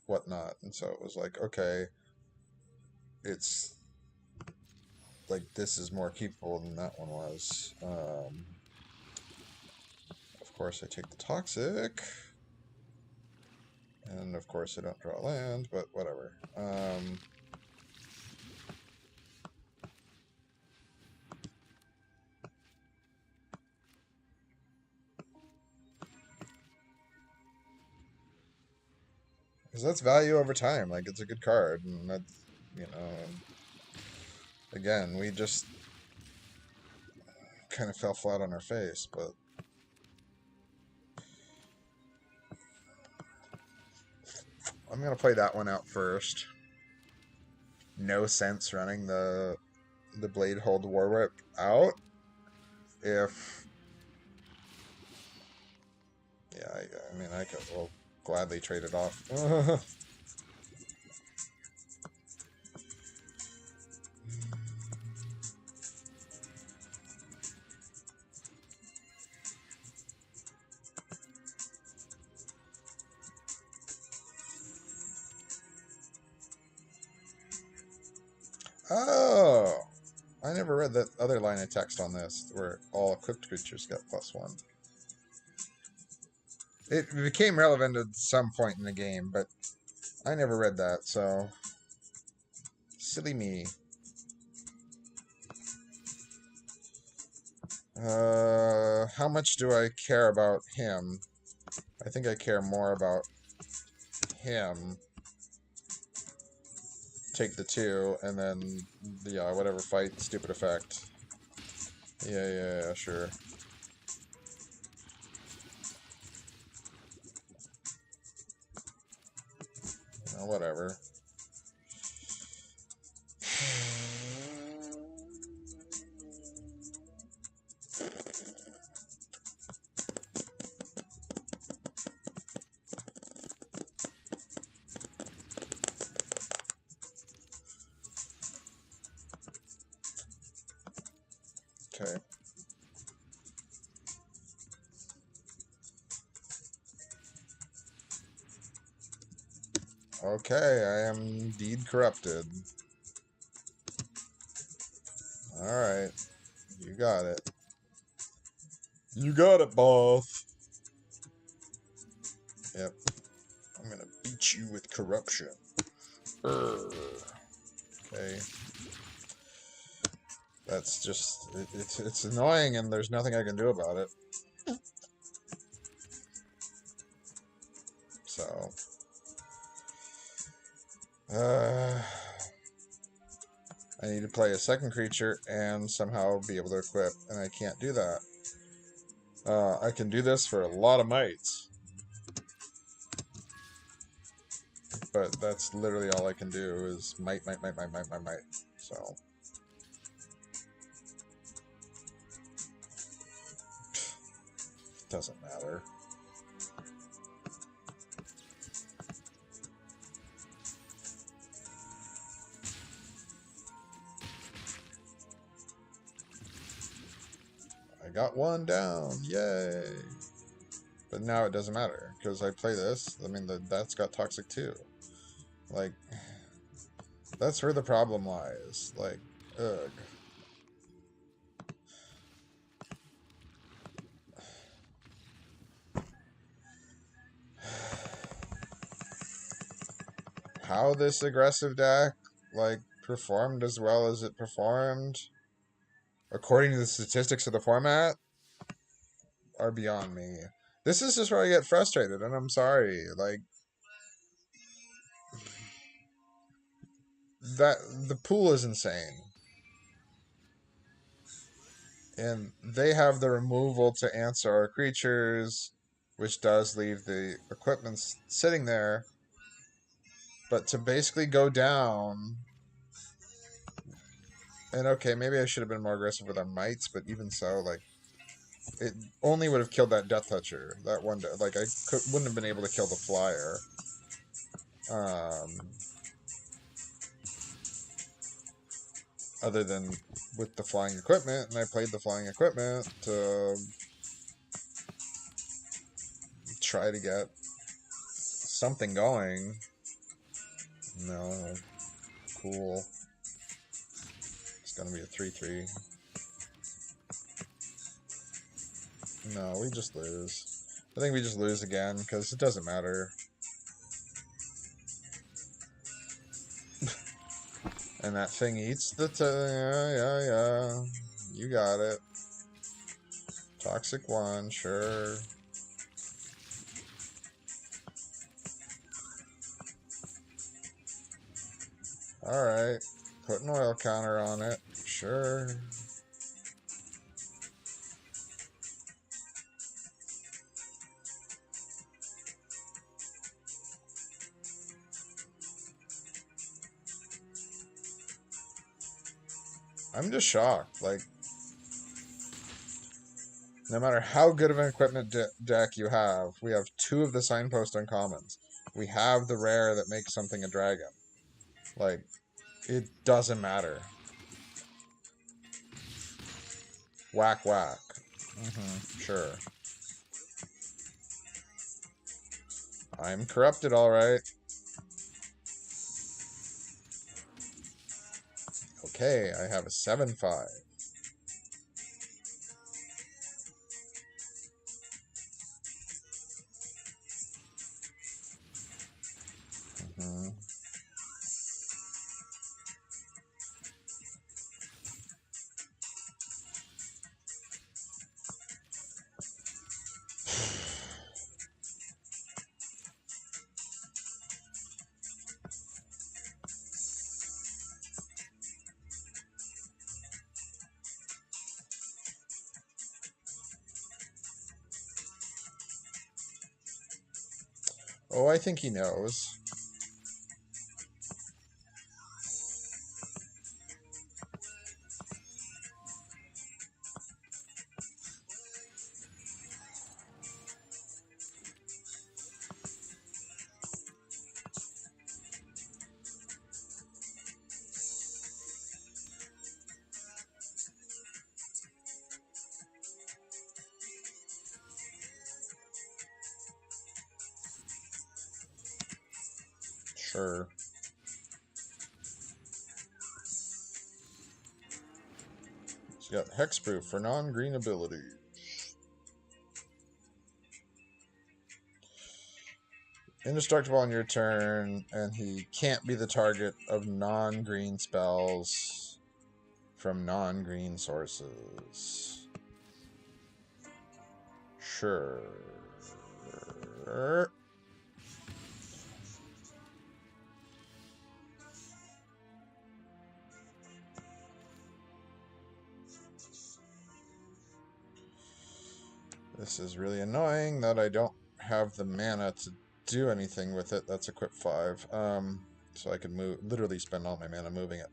Speaker 1: whatnot. And so it was like, okay, it's like this is more keepable than that one was. Of course, I take the toxic. And of course, I don't draw land, but whatever. Because that's value over time. Like, it's a good card. And that's, you know, again, we just kind of fell flat on our face, but... I'm going to play that one out first. No sense running the Blade Hold War Whip out if... yeah, I mean, I could will gladly trade it off. Oh! I never read that other line of text on this, where all equipped creatures got +1. It became relevant at some point in the game, but I never read that, so... silly me. How much do I care about him? I think I care more about him. Take the 2, and then, yeah, whatever fight, stupid effect. Yeah, sure. Whatever. Okay. Okay, I am indeed corrupted. Alright. You got it. You got it, boss. Yep. I'm gonna beat you with corruption. Okay. That's just... it's annoying and there's nothing I can do about it. So... I need to play a second creature and somehow be able to equip, and I can't do that. I can do this for a lot of mites. but that's literally all I can do is might. So doesn't matter. I got one down, yay! But now it doesn't matter because I play this. I mean, that's got toxic too. Like, that's where the problem lies. Like, ugh. How this aggressive deck, like, performed as well as it performed, according to the statistics of the format, are beyond me. This is just where I get frustrated, and I'm sorry. Like, that the pool is insane. And they have the removal to answer our creatures, which does leave the equipment sitting there. But to basically go down, and okay, maybe I should have been more aggressive with our mites, but even so, like, it only would have killed that Death Toucher. That one, like, wouldn't have been able to kill the flyer. Other than with the flying equipment, and I played the flying equipment to try to get something going. No, cool. It's gonna be a 3-3. No, we just lose. I think we just lose again, because it doesn't matter. And that thing eats the... yeah. You got it. Toxic 1, sure. Alright. Put an oil counter on it. Sure. I'm just shocked. Like, no matter how good of an equipment deck you have, we have 2 of the signpost uncommons. We have the rare that makes something a dragon. Like, it doesn't matter. Whack, whack. Sure. I'm corrupted, alright. Okay, I have a 7-5. Oh, I think he knows. Sure. He's got hexproof for non-green ability. Indestructible on your turn, and he can't be the target of non-green spells from non-green sources. Sure. This is really annoying that I don't have the mana do anything with it. That's equip 5. So I could move, literally spend all my mana moving it.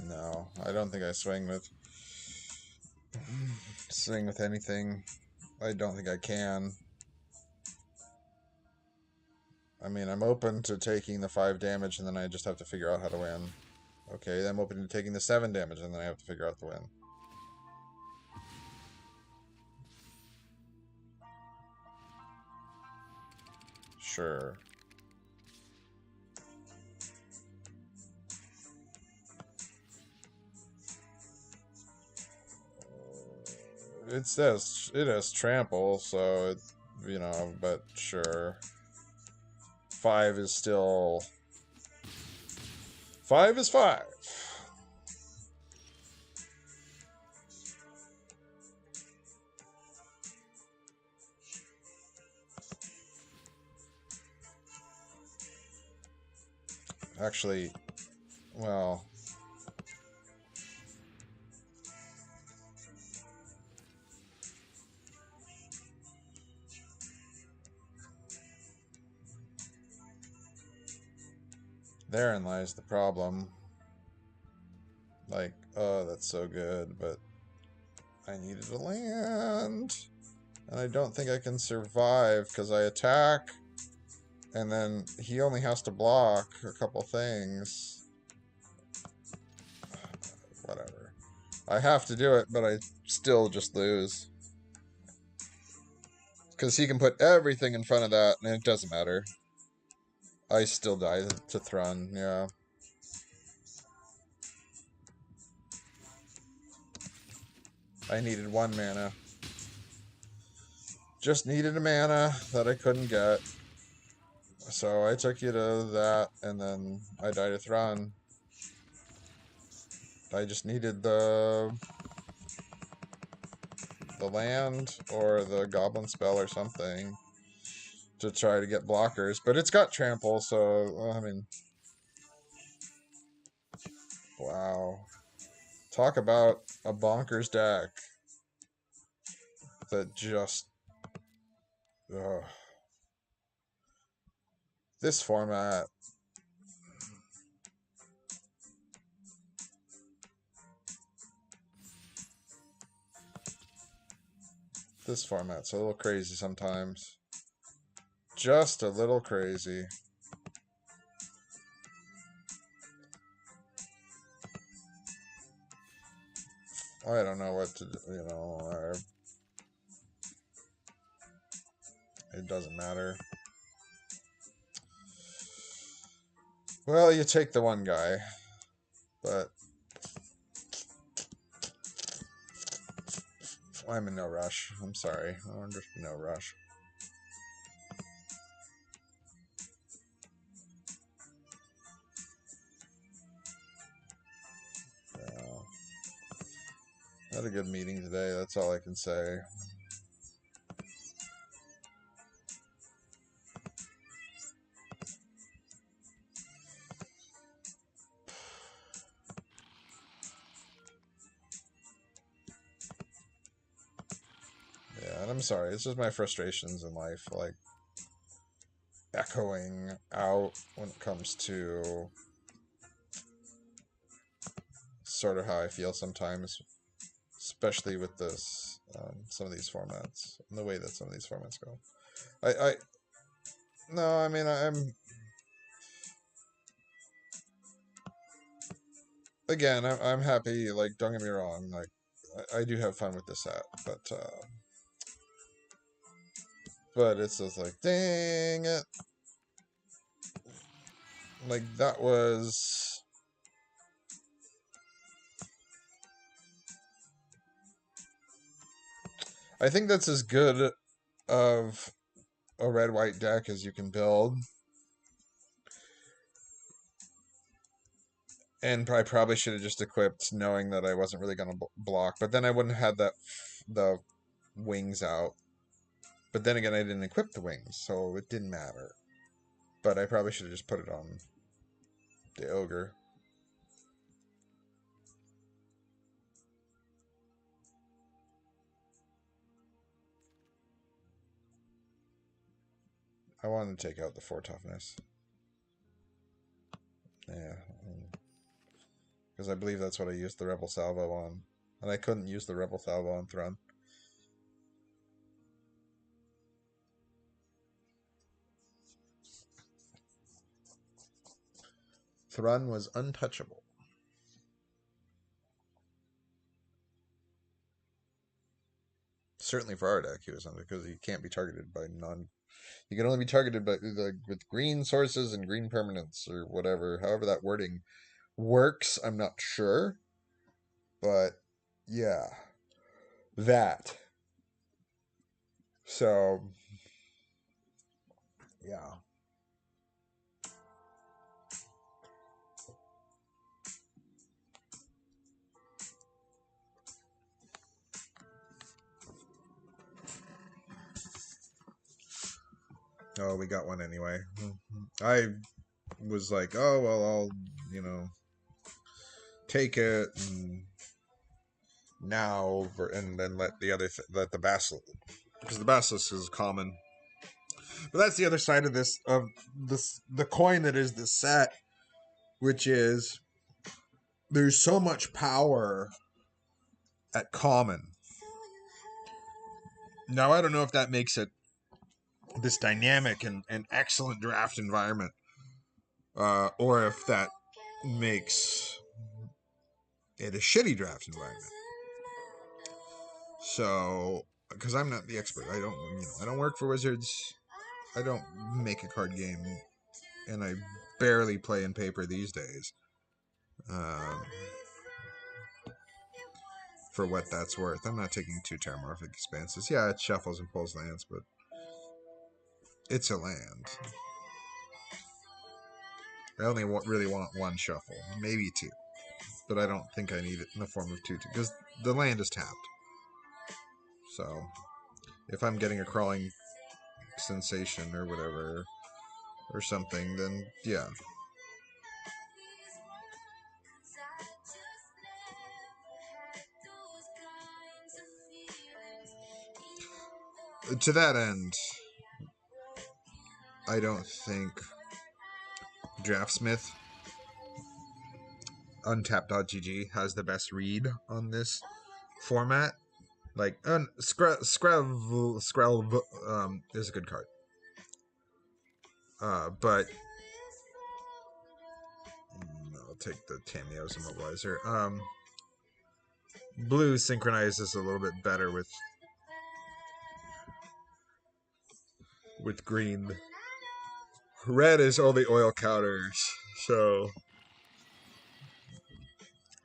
Speaker 1: No, I don't think I swing with anything. I don't think I can. I mean, I'm open to taking the 5 damage, and then I just have to figure out how to win. Okay, I'm open to taking the 7 damage, and then I have to figure out the win. Sure. It has trample, so it, you know, but sure. 5 is still 5 is 5. Actually, well, therein lies the problem. Like, oh, that's so good, but I needed a land. And I don't think I can survive because I attack, and then he only has to block a couple things. Whatever. I have to do it, but I still just lose. Because he can put everything in front of that, and it doesn't matter. I still die to Thrun, yeah. I needed 1 mana. Just needed a mana that I couldn't get. So I took you to that, and then I died to Thrun. I just needed the land or the goblin spell or something to try to get blockers, but it's got trample, so I mean, wow, talk about a bonkers deck that just this format. This format's a little crazy sometimes. Just a little crazy. I don't know what to do, you know. It doesn't matter. Well, you take the one guy, but I'm in no rush. I'm sorry. I'm just in no rush. Yeah. Had a good meeting today. That's all I can say. Yeah, and I'm sorry. It's just my frustrations in life, like, echoing out when it comes to sort of how I feel sometimes, especially with this, some of these formats, and the way that some of these formats go. No, I mean, I'm happy, like, don't get me wrong, like, I do have fun with this set, but it's just like, dang it. Like, that was... I think that's as good of a red-white deck as you can build. And I probably should have just equipped knowing that I wasn't really going to block. But then I wouldn't have had the wings out. But then again, I didn't equip the wings, so it didn't matter. But I probably should have just put it on the ogre. I wanted to take out the 4 toughness. Yeah. Because I believe that's what I used the Rebel Salvo on. And I couldn't use the Rebel Salvo on Thrun. Thrun was untouchable. Certainly for our deck, he was under, because he can't be targeted by non. He can only be targeted by with green sources and green permanents or whatever. However that wording works, I'm not sure. But yeah, that. So yeah. Oh, we got one anyway. I was like, oh well, I'll take it and now and then let the basilisk, because the basilisk is common. But that's the other side of the coin that is the set, which is there's so much power at common. Now I don't know if that makes it this dynamic and excellent draft environment, or if that makes it a shitty draft environment. So, because I'm not the expert, I don't work for Wizards. I don't make a card game, and I barely play in paper these days. For what that's worth, I'm not taking 2 Terramorphic Expanses. Yeah, it shuffles and pulls lands, but it's a land. I only really want 1 shuffle, maybe 2, but I don't think I need it in the form of 2 because the land is tapped. So, if I'm getting a Crawling Sensation or whatever, or something, then yeah. To that end, I don't think Draftsmith Untapped.gg has the best read on this format. Like, Skrelv is a good card. But I'll take the Tamiyo's Immobilizer. Blue synchronizes a little bit better with green. Red is only oil counters, so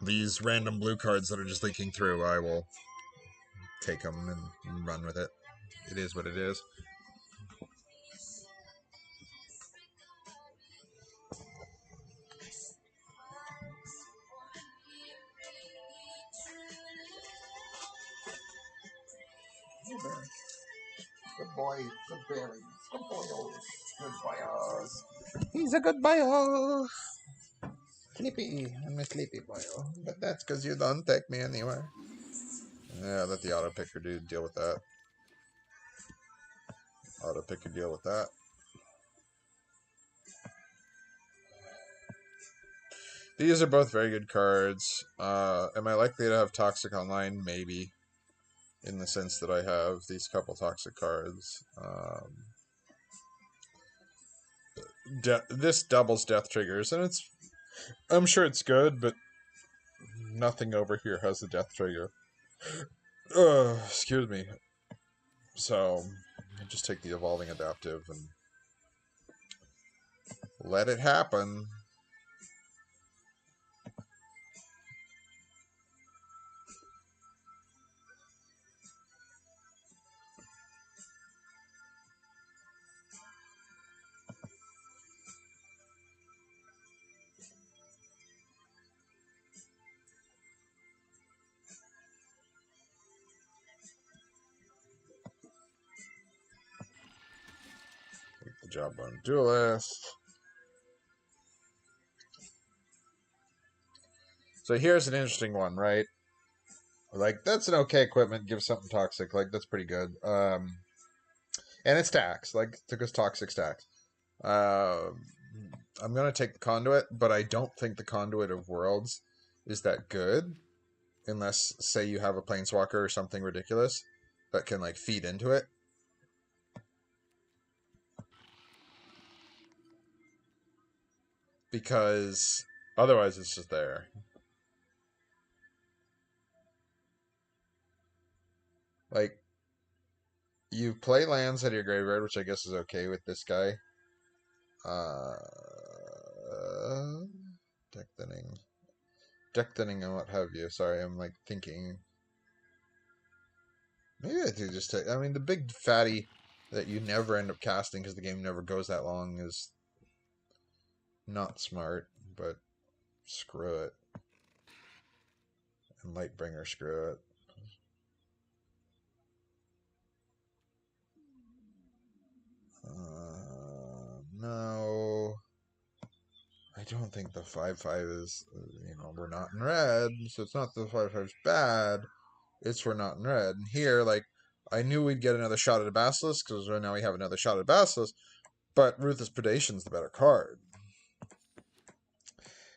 Speaker 1: these random blue cards that are just leaking through, I will take them and run with it. It is what it is. Good boy, good berries, good boyos, good boyos. He's a good boyo. Sleepy, I'm a sleepy boyo. But that's because you don't take me anywhere. Yeah, let the auto picker dude deal with that. Auto picker deal with that. These are both very good cards. Am I likely to have Toxic online? Maybe. In the sense that I have these couple Toxic cards. This doubles death triggers, and I'm sure it's good, but nothing over here has the death trigger. Excuse me. So, I'll just take the Evolving Adaptive and let it happen. job on Duelist. So here's an interesting one, right? Like, that's an okay equipment. Give something toxic. Like, that's pretty good. And it's stacks. Like, took us toxic stacks. I'm going to take the conduit, but I don't think the conduit of worlds is that good. Unless, say, you have a planeswalker or something ridiculous that can, like, feed into it. Because otherwise it's just there. Like, you play lands out of your graveyard, which I guess is okay with this guy. Deck thinning. Deck thinning and what have you. Sorry, I'm like thinking. Maybe I do just take. I mean, the big fatty that you never end up casting because the game never goes that long is not smart, but screw it. And Lightbringer, screw it. No. I don't think the 5/5 is, we're not in red, so it's not the 5/5 is bad. It's we're not in red. And here, like, I knew we'd get another shot at a Basilisk, because right now we have another shot at Basilisk, but Ruthless Predation's the better card.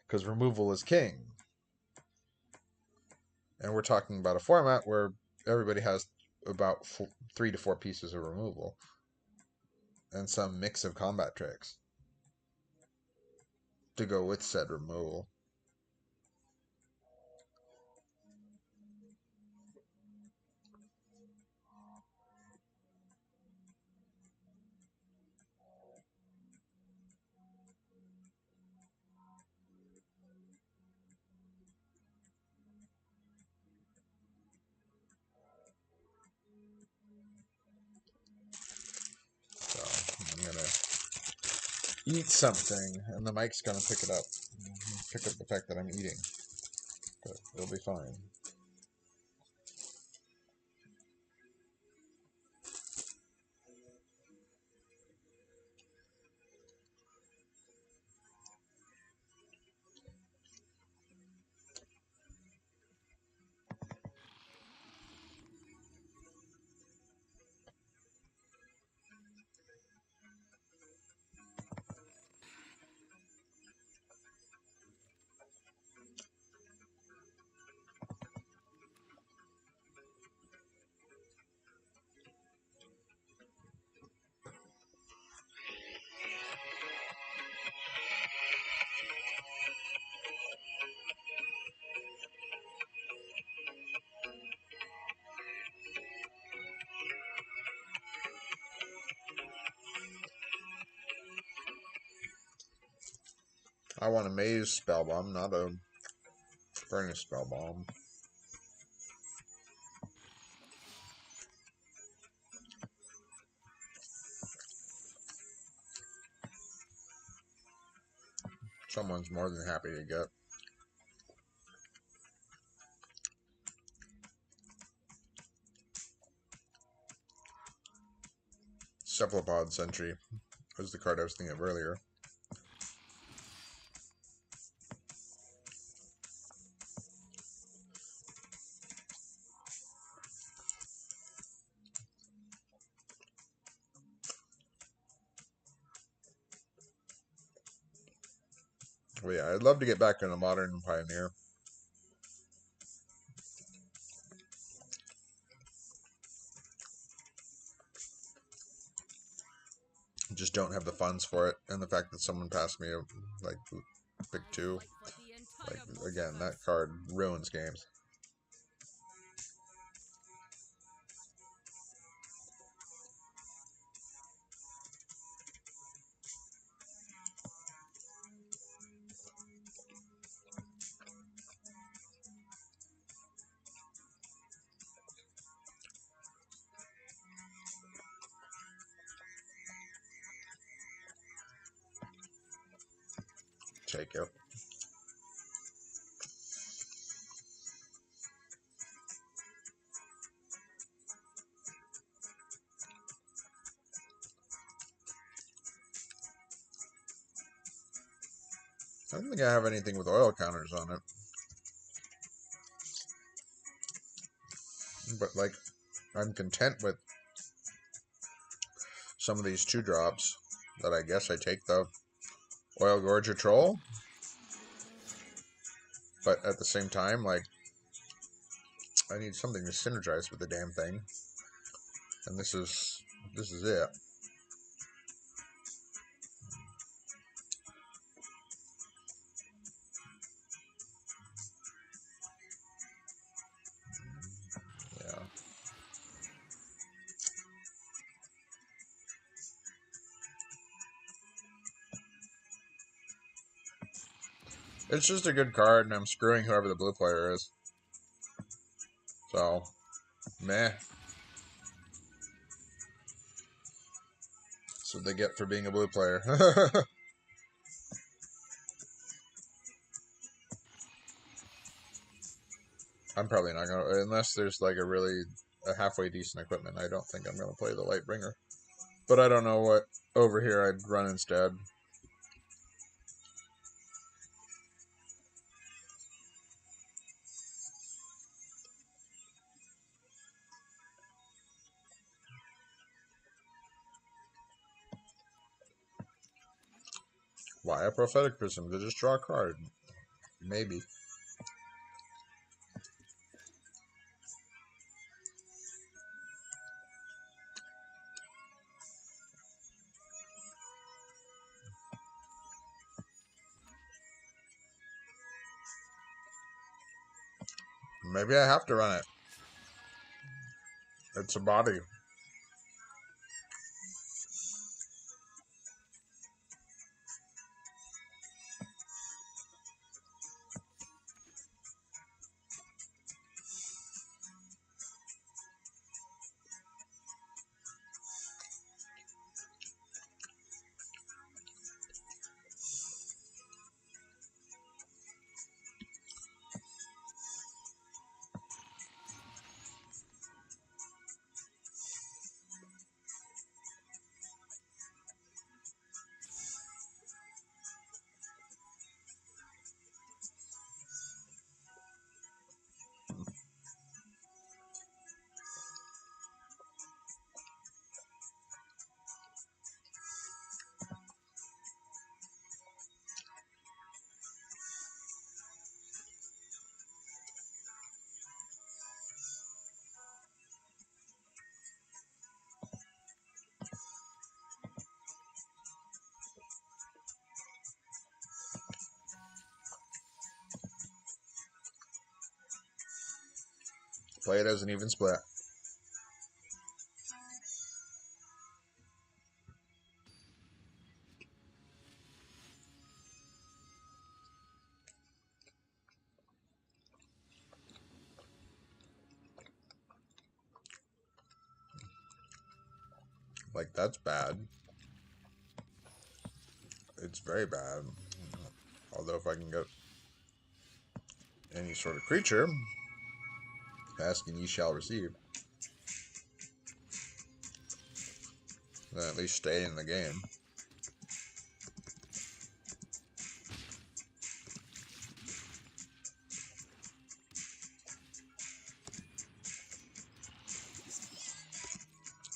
Speaker 1: Because removal is king. And we're talking about a format where everybody has about 3 to 4 pieces of removal. And some mix of combat tricks to go with said removal. So I'm going to eat something, and the mic's going to pick it up. Pick up the fact that I'm eating. But it'll be fine. I want a Maze Spellbomb, not a Furnace Spellbomb. Someone's more than happy to get. Cephalopod Sentry was the card I was thinking of earlier. Well, yeah, I'd love to get back into Modern Pioneer. Just don't have the funds for it, and the fact that someone passed me like pick 2, like again, that card ruins games. Take it. I don't think I have anything with oil counters on it. But, like, I'm content with some of these 2-drops that I guess I take the Oil Gorger Troll. But at the same time, like, I need something to synergize with the damn thing. And this is it. Yeah. It's just a good card, and I'm screwing whoever the blue player is. So, meh. That's what they get for being a blue player. I'm probably not gonna, unless there's like a halfway decent equipment. I don't think I'm gonna play the Lightbringer. But I don't know what over here I'd run instead. Why a Prophetic Prism? To just draw a card. Maybe. Maybe I have to run it. It's a body. Play it as an even split. Like, that's bad. It's very bad. Although if I can get any sort of creature, ask and ye shall receive. Then at least stay in the game.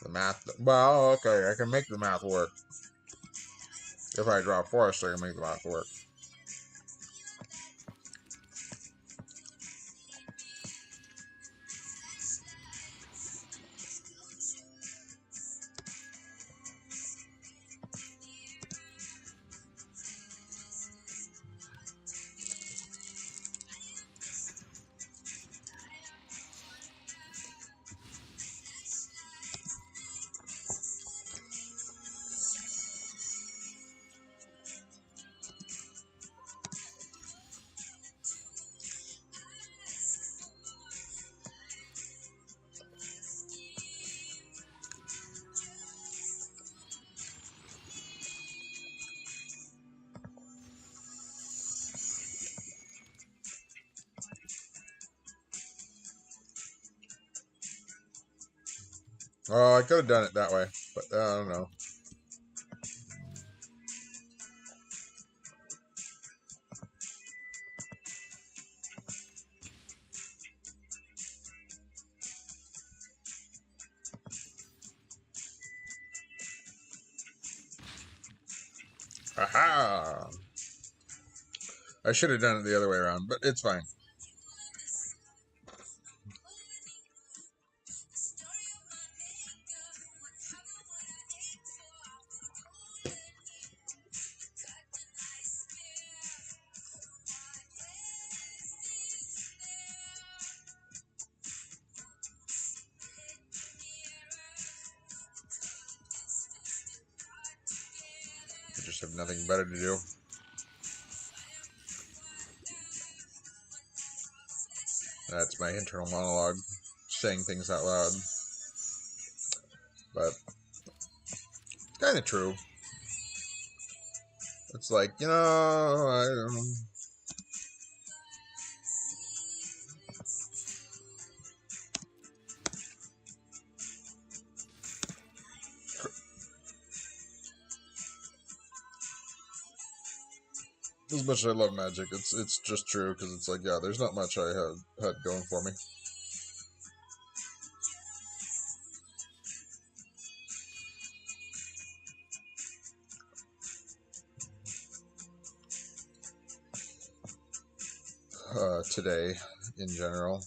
Speaker 1: The math, well, okay, I can make the math work. If I draw forest, I can make the math work. Oh, I could have done it that way, but I don't know. Aha! I should have done it the other way around, but it's fine. I just have nothing better to do. That's my internal monologue, saying things out loud. But it's kind of true. It's like, you know, I don't know. As much as I love magic, it's just true, because it's like, yeah, there's not much I had going for me. Today, in general.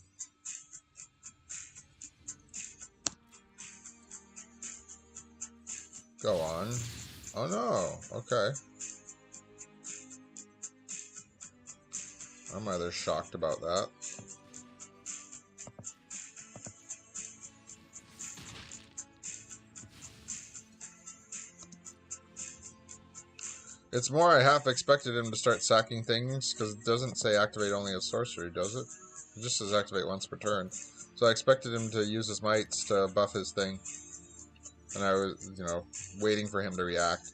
Speaker 1: Go on. Oh no, okay. I'm rather shocked about that. It's more I half expected him to start sacking things, because it doesn't say activate only a sorcery, does it? It just says activate once per turn. So I expected him to use his mites to buff his thing. And I was, you know, waiting for him to react.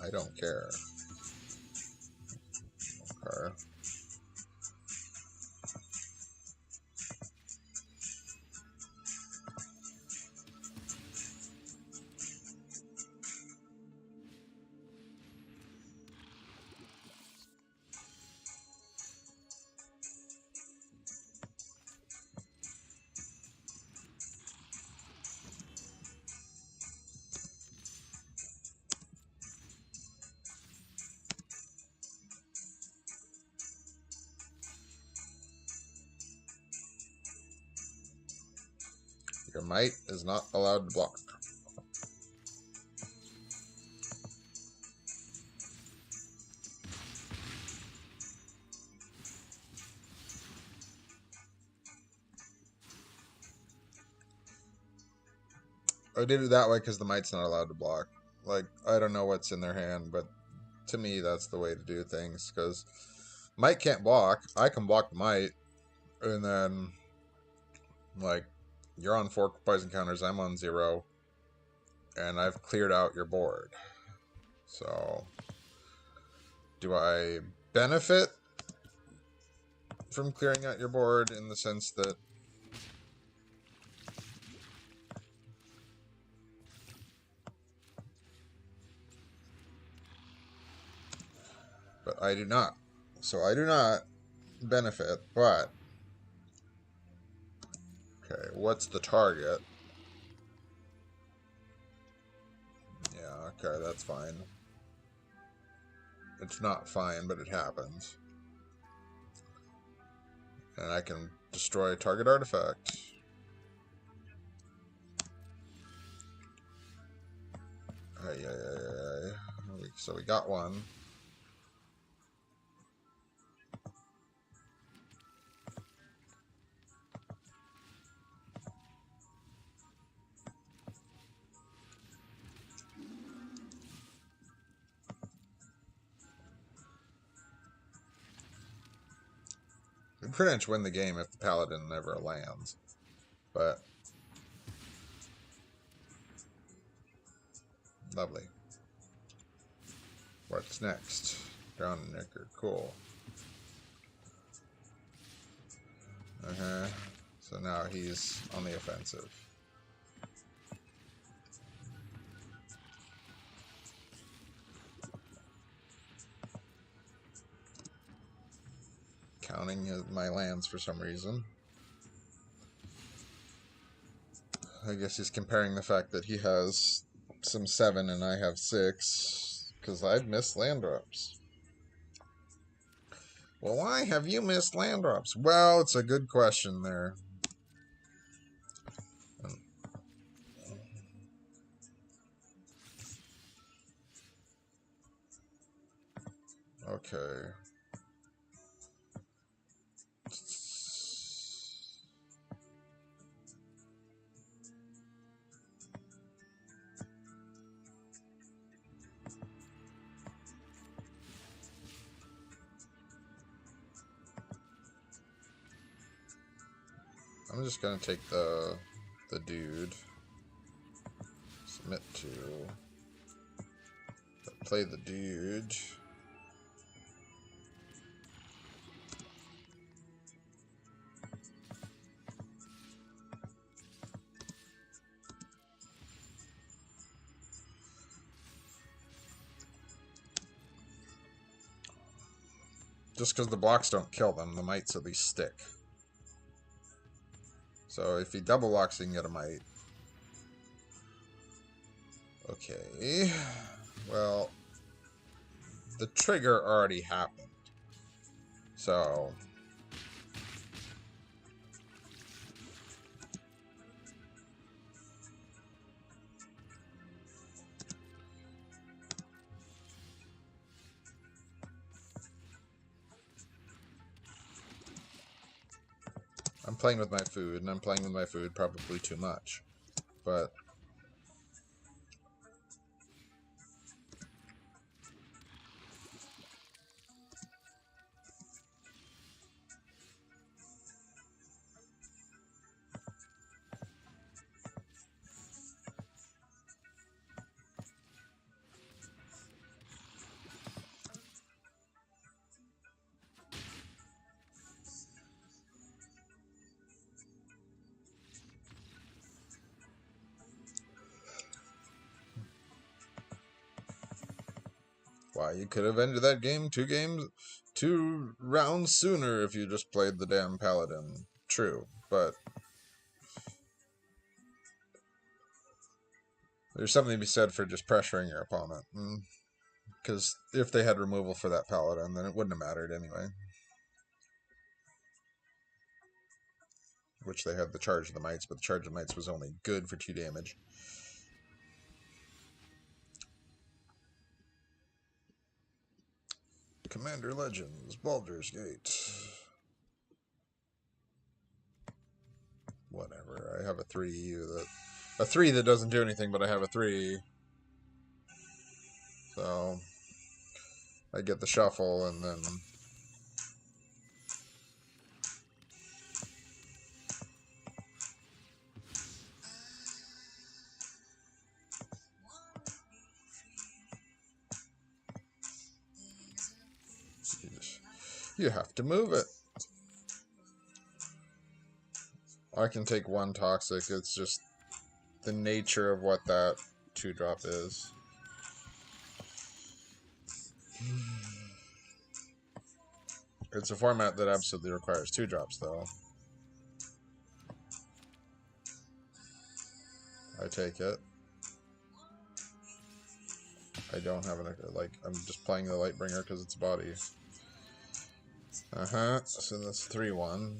Speaker 1: I don't care. Okay. Your might is not allowed to block. I did it that way because the might's not allowed to block. Like, I don't know what's in their hand, but to me, that's the way to do things. Because might can't block. I can block the might. And then, like, you're on 4 poison counters, I'm on 0. And I've cleared out your board. So, do I benefit from clearing out your board in the sense that but I do not. So I do not benefit, but okay, what's the target? Yeah, okay, that's fine. It's not fine, but it happens. And I can destroy a target artifact. So we got one. We pretty much win the game if the paladin never lands. But lovely. What's next? Ground Nicker, cool. So now he's on the offensive. Counting my lands for some reason. I guess he's comparing the fact that he has some 7 and I have 6, because I've missed land drops. Well, why have you missed land drops? Well, it's a good question there. Okay. I'm just gonna take the dude. Submit to. Play the dude. Just because the blocks don't kill them, the mites at least stick. So if he double locks, he can get a mite. Okay. Well, the trigger already happened. So I'm playing with my food, and I'm playing with my food probably too much. But why, you could have ended that game 2 rounds sooner if you just played the damn paladin. True, but there's something to be said for just pressuring your opponent. Because if they had removal for that paladin, then it wouldn't have mattered anyway. Which they had the charge of the mites, but the charge of the mites was only good for 2 damage. Commander Legends, Baldur's Gate. Whatever. I have a 3 that doesn't do anything, but I have a 3. So I get the shuffle, and then you have to move it. I can take 1 toxic. It's just the nature of what that 2-drop is. It's a format that absolutely requires 2 drops, though. I take it. I don't have an, like, I'm just playing the Lightbringer because it's a body. So that's 3-1.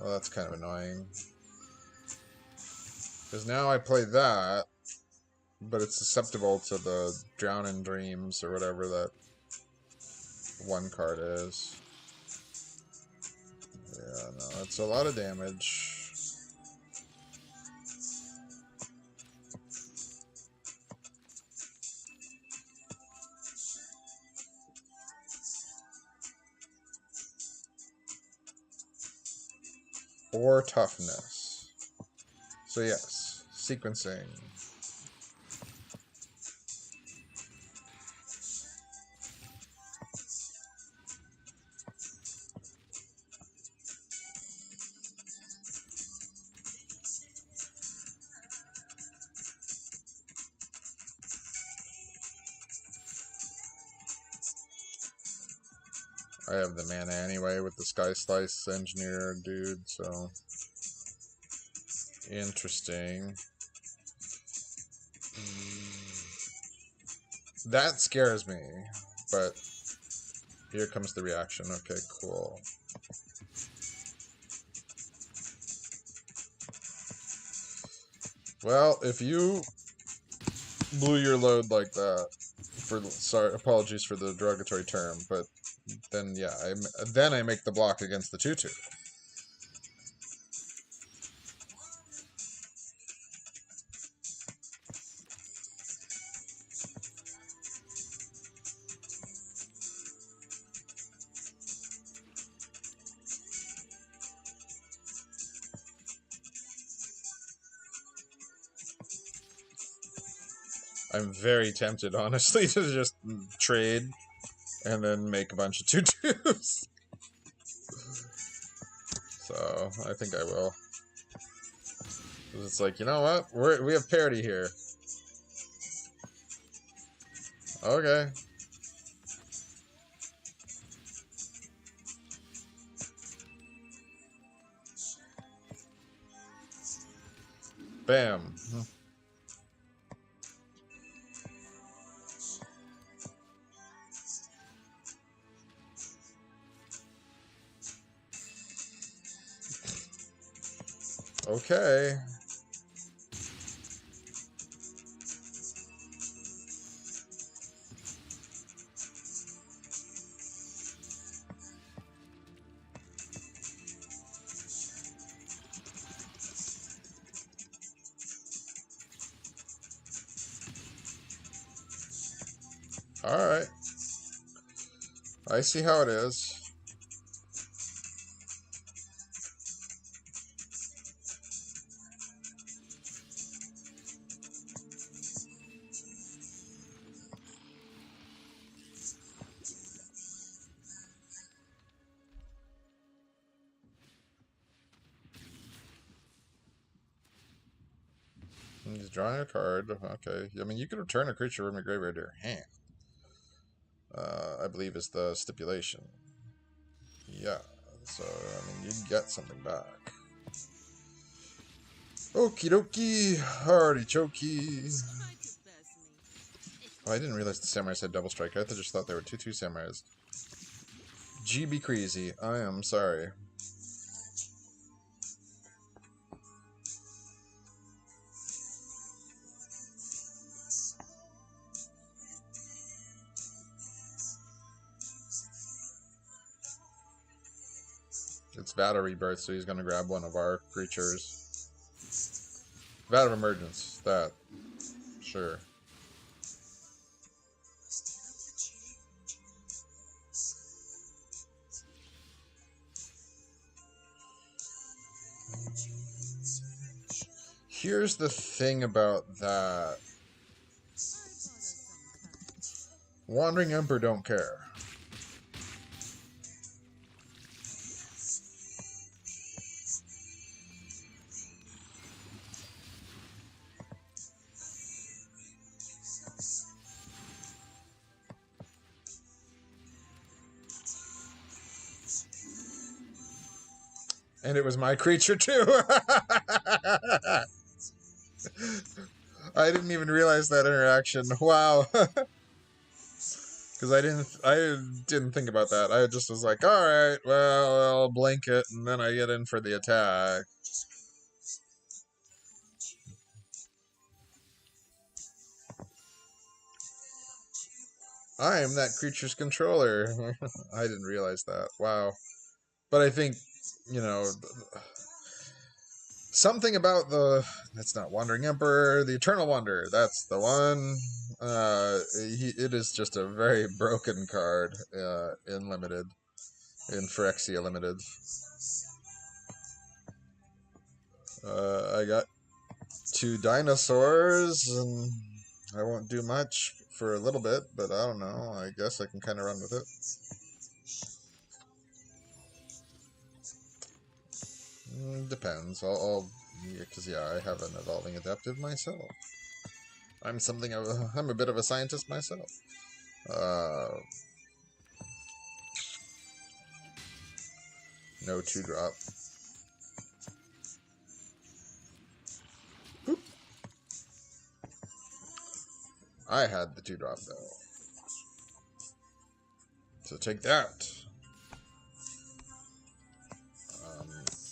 Speaker 1: Well, that's kind of annoying. Because now I play that, but it's susceptible to the Drown in Dreams or whatever that 1 card is. Yeah, no, it's a lot of damage. Or toughness. So yes, sequencing. I have the mana anyway with the Sky Slice Engineer dude, so Interesting. That scares me, but here comes the reaction. Okay, cool. Well, if you blew your load like that, sorry, apologies for the derogatory term, but then yeah, then I make the block against the 2/2. I'm very tempted, honestly, to just trade and then make a bunch of 2/2s. So I think I will. It's like, you know what? We have parity here. Okay. Bam. Okay. Alright. I see how it is. He's drawing a card. Okay. I mean, you can return a creature from your graveyard to your hand. I believe is the stipulation. Yeah. So, I mean, you can get something back. Okie dokie. Artichoke. Oh, I didn't realize the samurais had double strike. I just thought they were 2/2 samurais. GB crazy. I am sorry. It's Vat of Rebirth, so he's going to grab one of our creatures. Vat of Emergence. That. Sure. Here's the thing about that. Wandering Emperor don't care. And it was my creature too. I didn't even realize that interaction. Wow. Because I didn't think about that. I just was like, all right, well, I'll blink it, and then I get in for the attack. I am that creature's controller. I didn't realize that. Wow. But I think, you know, something about that's not Wandering Emperor, the Eternal Wonder. That's the one. It is just a very broken card in Limited, in Phyrexia Limited. I got 2 dinosaurs, and I won't do much for a little bit, but I don't know. I guess I can kind of run with it. Depends. Because yeah, I have an evolving adaptive myself. I'm a bit of a scientist myself. No 2-drop. I had the 2-drop though. So take that.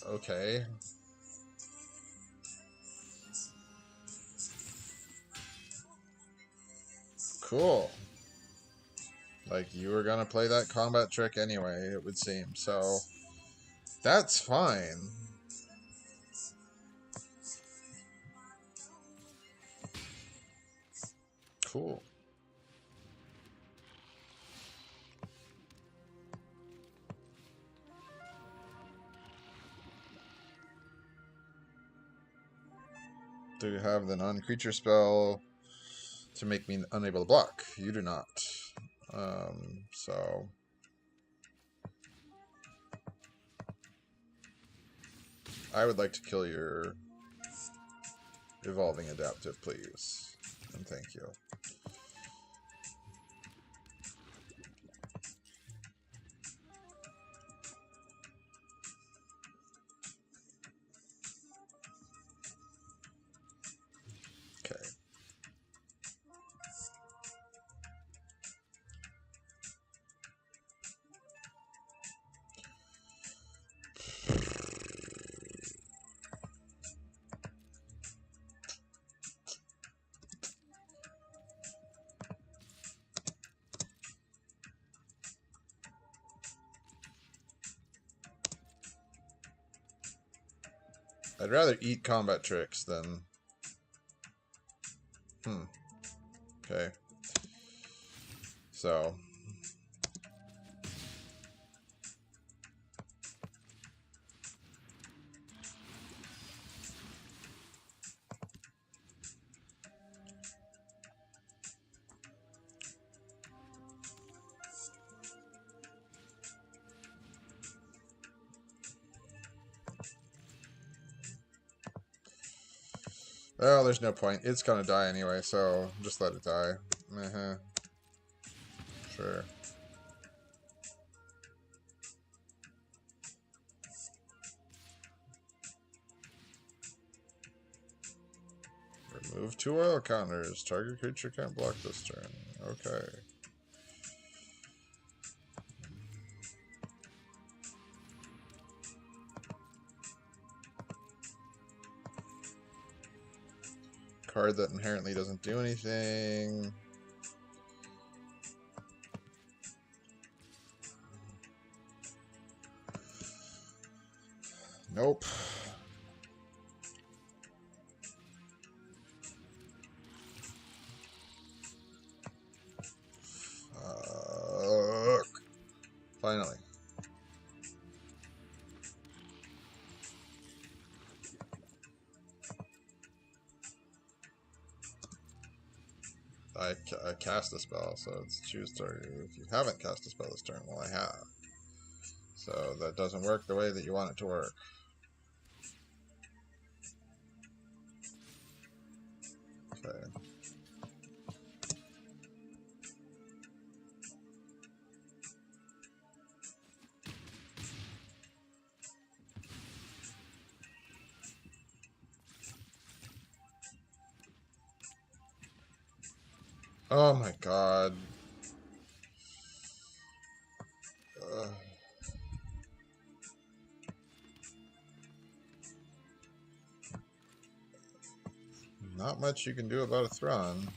Speaker 1: Okay. Cool. Like, you were gonna play that combat trick anyway, it would seem. So, that's fine. Cool. Do you have the non-creature spell to make me unable to block? You do not. So... I would like to kill your Evolving Adaptive, please. And thank you. Okay. I'd rather eat combat tricks than... Okay. So... Well, there's no point. It's gonna die anyway, so just let it die. Sure. Remove 2 oil counters. Target creature can't block this turn. Okay. Card that inherently doesn't do anything. Nope. Finally. I cast a spell, so it's choose target. If you haven't cast a spell this turn, well, I have. So that doesn't work the way that you want it to work. Okay. Oh my god. Not much you can do about a Thron.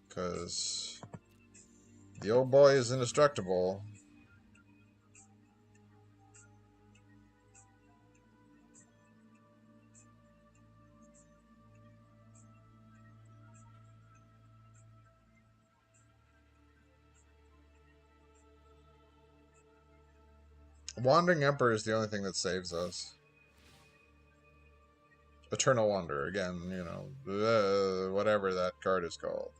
Speaker 1: Because the old boy is indestructible. Wandering Emperor is the only thing that saves us. Eternal Wanderer, again, you know, whatever that card is called.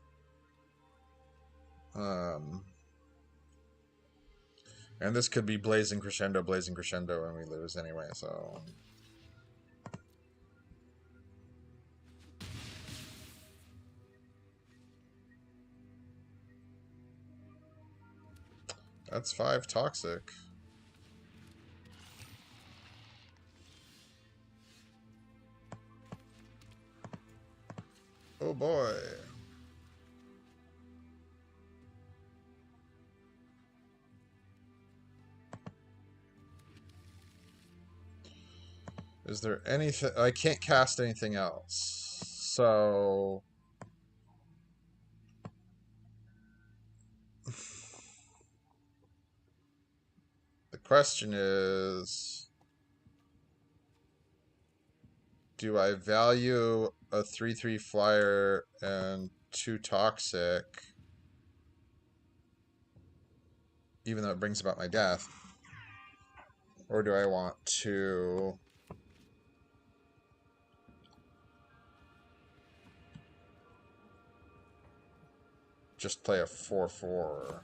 Speaker 1: And this could be Blazing Crescendo, and we lose anyway, so... That's 5 toxic. Oh boy. Is there anything... I can't cast anything else. So... the question is... do I value a 3/3 flyer and 2 toxic, even though it brings about my death? Or do I want to... just play a 4/4?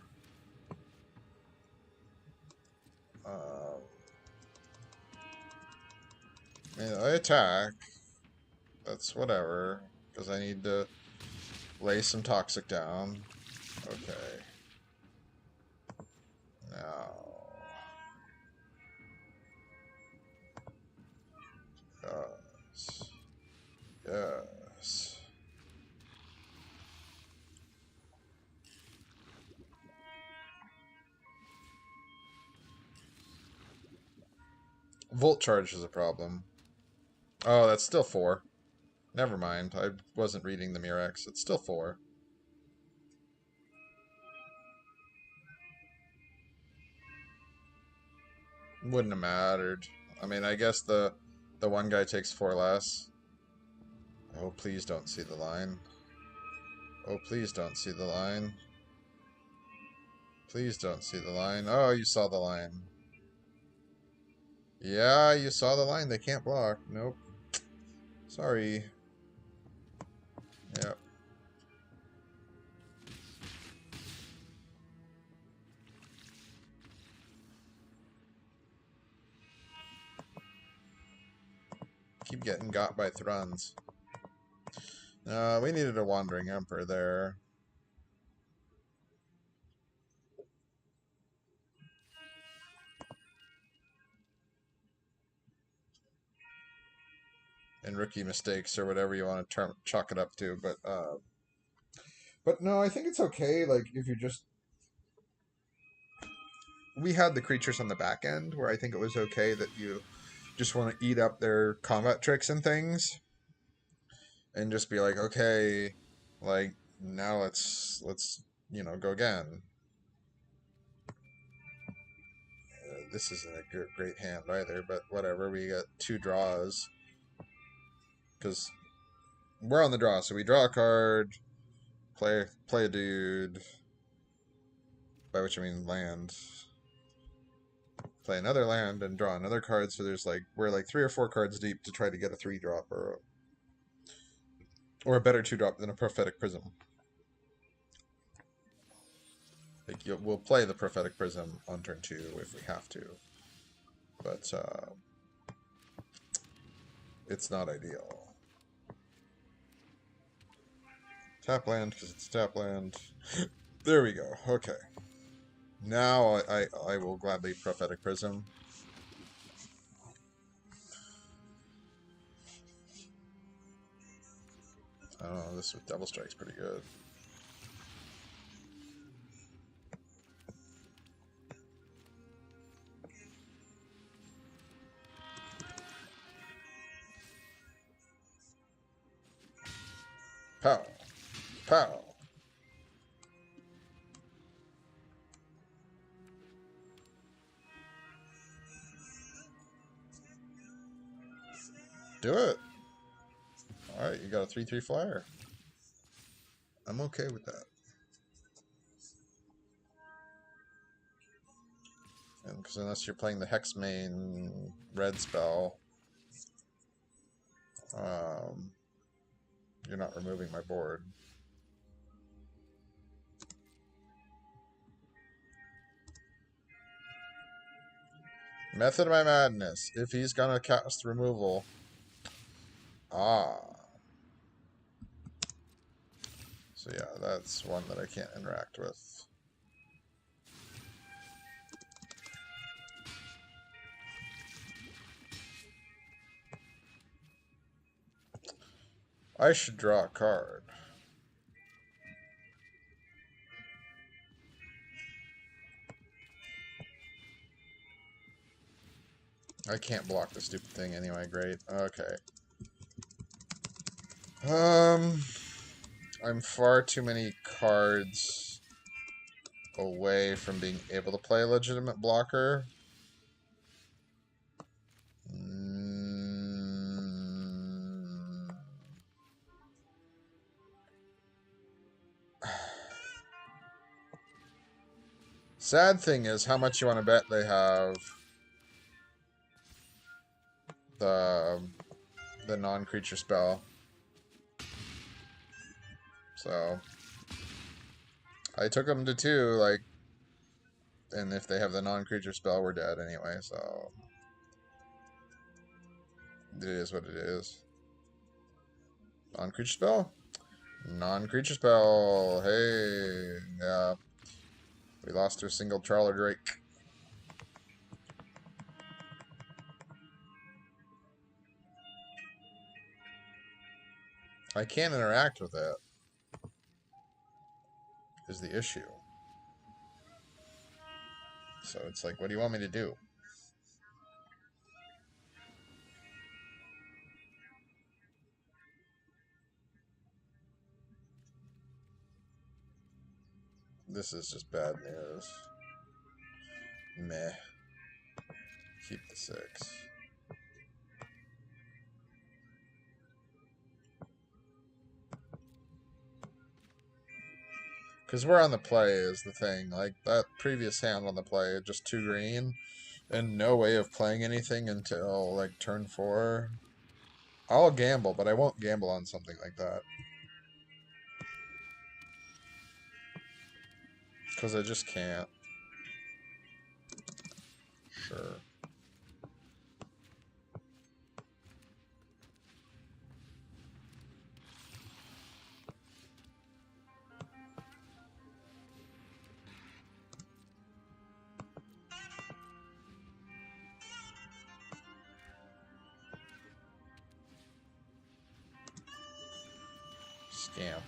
Speaker 1: I attack. That's whatever, because I need to lay some toxic down. Okay. Now... yes. Yes. Volt charge is a problem. Oh, that's still 4. Never mind. I wasn't reading the Murex. It's still 4. Wouldn't have mattered. I mean, I guess the one guy takes 4 less. Oh, please don't see the line. Oh, please don't see the line. Please don't see the line. Oh, you saw the line. Yeah, you saw the line. They can't block. Nope. Sorry. Yep. Keep getting got by Thruns. We needed a Wandering Emperor there. And rookie mistakes, or whatever you want to chalk it up to, but no, I think it's okay. Like, if you just... we had the creatures on the back end where I think it was okay that you just want to eat up their combat tricks and things, and just be like, okay, like, now let's go again. This isn't a great hand either, but whatever. We got 2 draws because we're on the draw, so we draw a card, play a dude, by which I mean land, play another land, and draw another card. So we're like 3 or 4 cards deep to try to get a 3-drop or a better 2-drop than a Prophetic Prism. Like, we'll play the Prophetic Prism on turn 2 if we have to, but it's not ideal. Tap land because it's tap land. There we go. Okay. Now I will gladly Prophetic Prism. I don't know, this with Double Strike's pretty good. Pow. Pow. Do it. Alright, you got a 3/3 flyer. I'm okay with that. And because unless you're playing the Hex main red spell, you're not removing my board. Method of my madness. If he's gonna cast removal. Ah. So yeah, that's one that I can't interact with. I should draw a card. I can't block the stupid thing anyway, great. Okay. I'm far too many cards away from being able to play a legitimate blocker. Sad thing is how much you want to bet they have the non-creature spell. So I took them to 2, like, and if they have the non-creature spell, we're dead anyway, so it is what it is. Non-creature spell? Non-creature spell. Hey, yeah. We lost to a single Trawler Drake. I can't interact with it, is the issue. So it's like, what do you want me to do? This is just bad news. Meh. Keep the 6. Because we're on the play is the thing. Like, that previous hand on the play, just 2 green, and no way of playing anything until, like, turn 4. I'll gamble, but I won't gamble on something like that. Because I just can't. Sure. Scamp.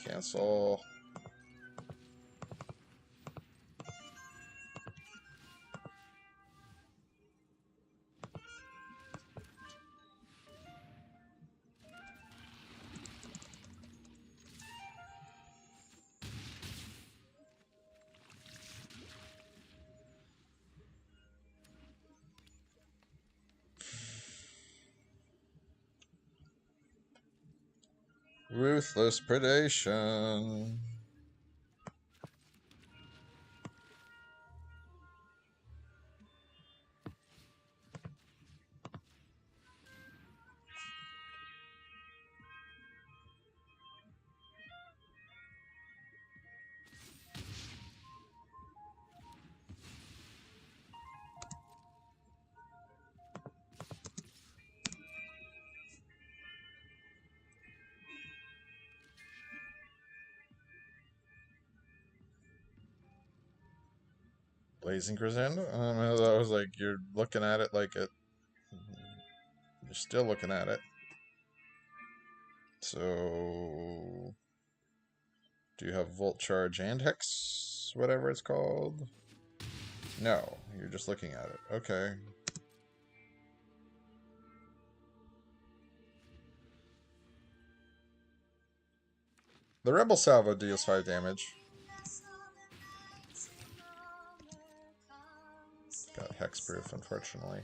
Speaker 1: Cancel. Ruthless predation. Blazing Crescendo? I was like, you're looking at it like it. You're still looking at it. So, do you have Volt Charge and Hex? Whatever it's called? No, you're just looking at it. Okay. The Rebel Salvo deals 5 damage. Got Hexproof, unfortunately.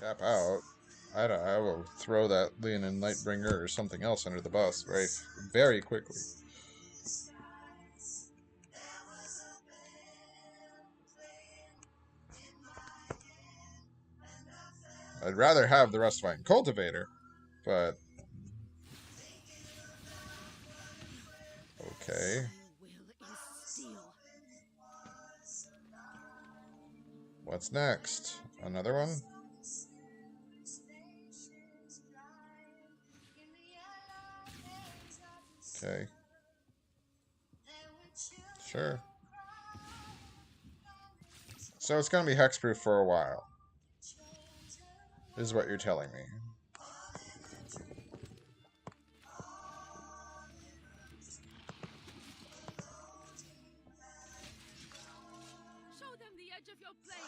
Speaker 1: tap out, I will throw that Leonin Lightbringer or something else under the bus very quickly. I'd rather have the Rustvine Cultivator, but okay. What's next? Another one? Okay. Sure. So it's going to be hexproof for a while, is what you're telling me.
Speaker 2: Show them the edge of your blade.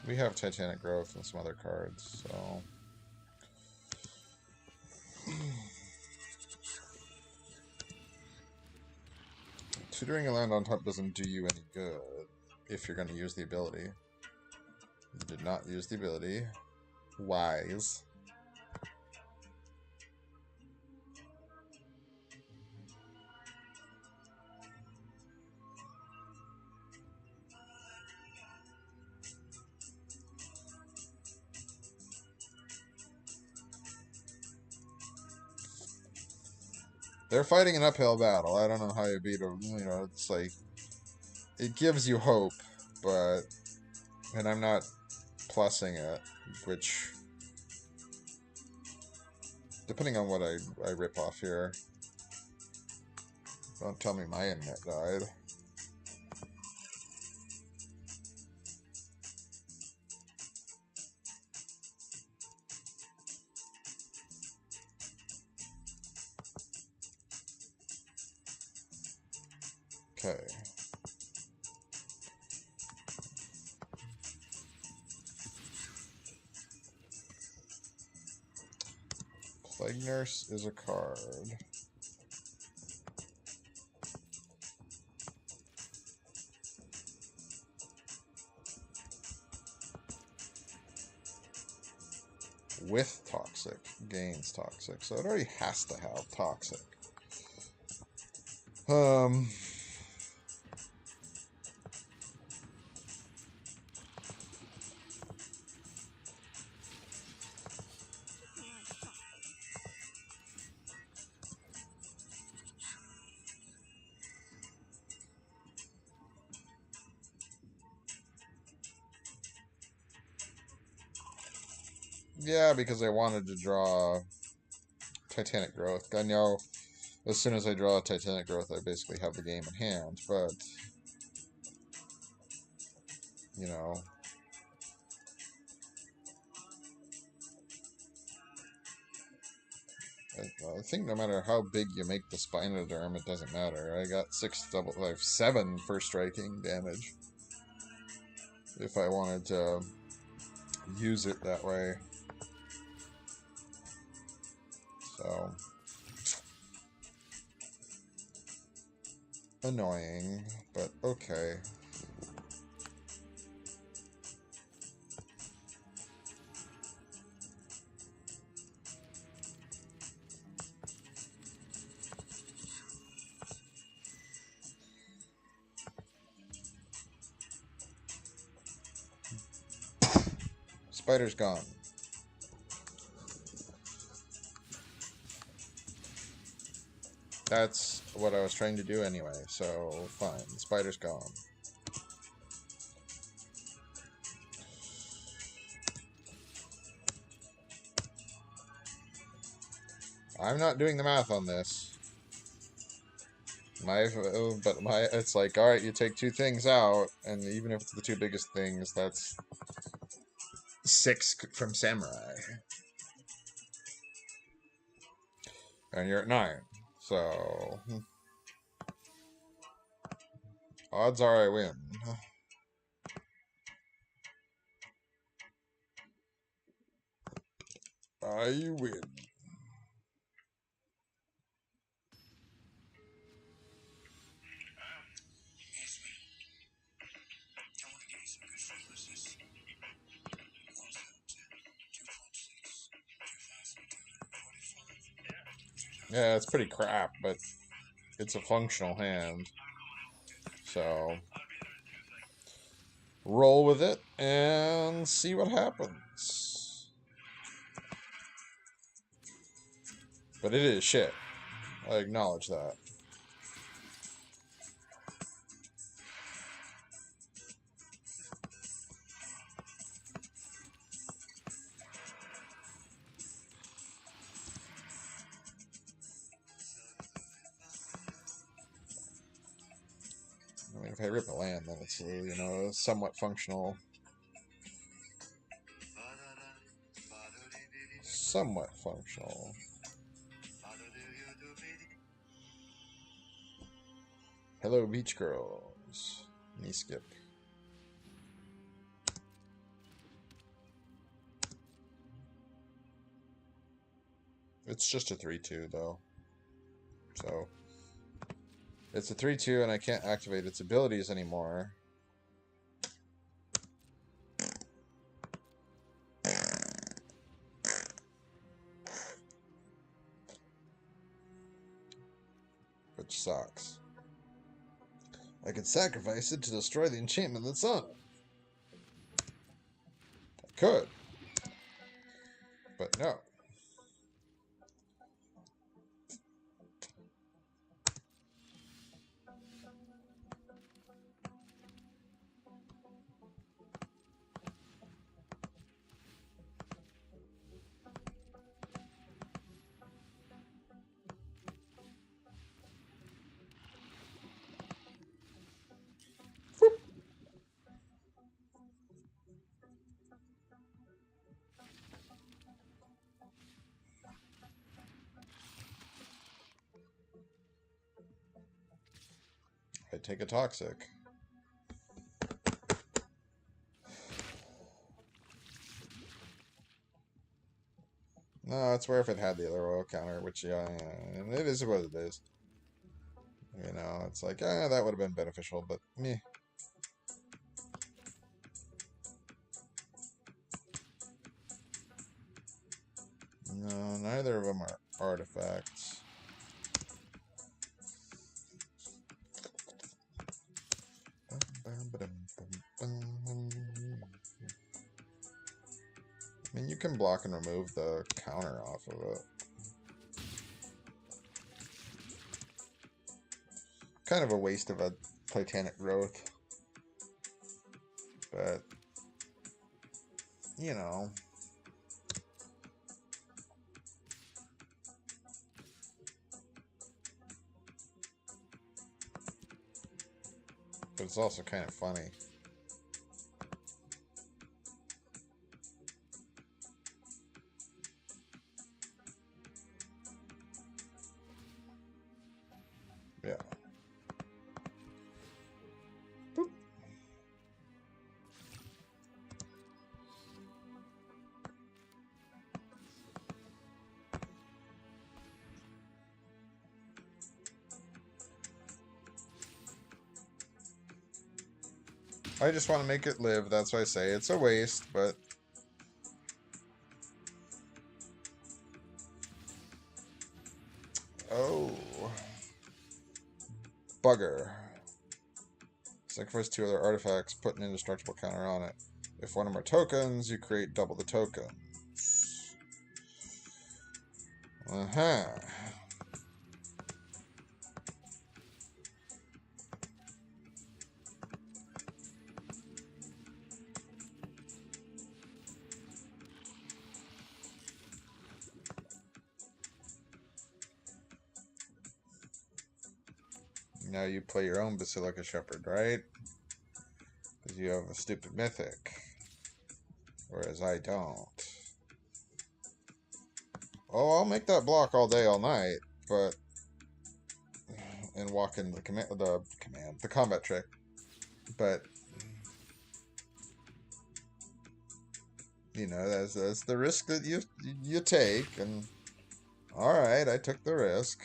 Speaker 1: We have Titanic Growth and some other cards, so... Tutoring a land on top doesn't do you any good if you're going to use the ability. You did not use the ability. Wise. They're fighting an uphill battle. I don't know how you beat them. You know, it's like... It gives you hope, but... And I'm not plussing it, which... Depending on what I rip off here. Don't tell me my internet died. Okay. Plague Nurse is a card. With Toxic, gains Toxic. So it already has to have Toxic. Yeah, because I wanted to draw Titanic Growth. I know as soon as I draw Titanic Growth, I basically have the game in hand, but, you know, I think no matter how big you make the Spinoderm, it doesn't matter. I got 7 first striking damage if I wanted to use it that way. So, annoying, but okay. Spider's gone. That's what I was trying to do anyway, so fine. Spider's gone. I'm not doing the math on this. It's like, alright, you take 2 things out, and even if it's the 2 biggest things, that's 6 from Samurai. And you're at 9. So, odds are I win. I win. Yeah, it's pretty crap, but it's a functional hand. So, roll with it and see what happens. But it is shit. I acknowledge that. I mean, if I rip a land, then it's, you know, somewhat functional. Somewhat functional. Hello, beach girls. Knee skip. It's just a 3/2, though. So, it's a 3/2, and I can't activate its abilities anymore. Which sucks. I could sacrifice it to destroy the enchantment that's on it. I could. But no. I take a toxic. No, it's where if it had the other oil counter, which, yeah, it is what it is. You know, it's like, that would have been beneficial, but meh. No, neither of them are artifacts. I mean, you can block and remove the counter off of it. Kind of a waste of a Titanic growth. But, you know. But it's also kind of funny. Yeah. Boop. I just want to make it live. That's why I say it's a waste, but... Oh. Bugger. Sacrifice 2 other artifacts, put an indestructible counter on it. If one of them are tokens, you create double the tokens. Uh-huh. Now you play your own Basilica Shepherd, right? Because you have a stupid mythic. Whereas I don't. Oh, I'll make that block all day, all night, but... And walk into the combat trick. But... You know, that's the risk that you take, and all right, I took the risk.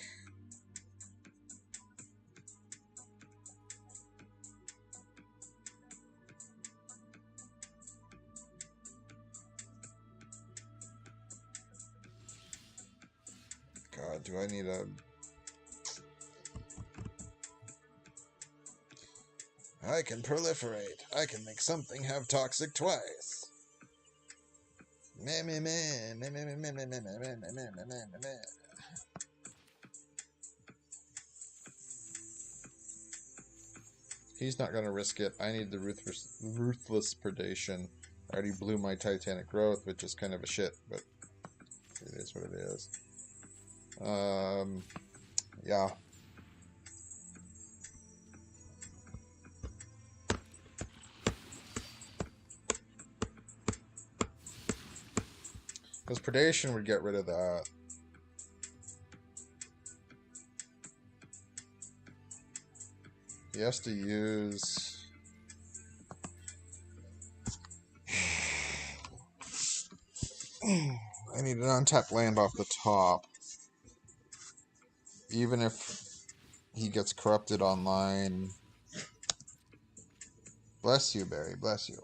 Speaker 1: God, do I need a... I can proliferate. I can make something have toxic twice. Meh, meh, meh, meh, meh, meh, meh, meh, meh, meh, meh, meh, meh, meh, meh. He's not gonna risk it. I need the ruthless predation. I already blew my Titanic growth, which is kind of a shit, but it is what it is. Yeah. Because predation would get rid of that. He has to use... I need an untapped land off the top. Even if he gets corrupted online. Bless you, Barry. Bless you.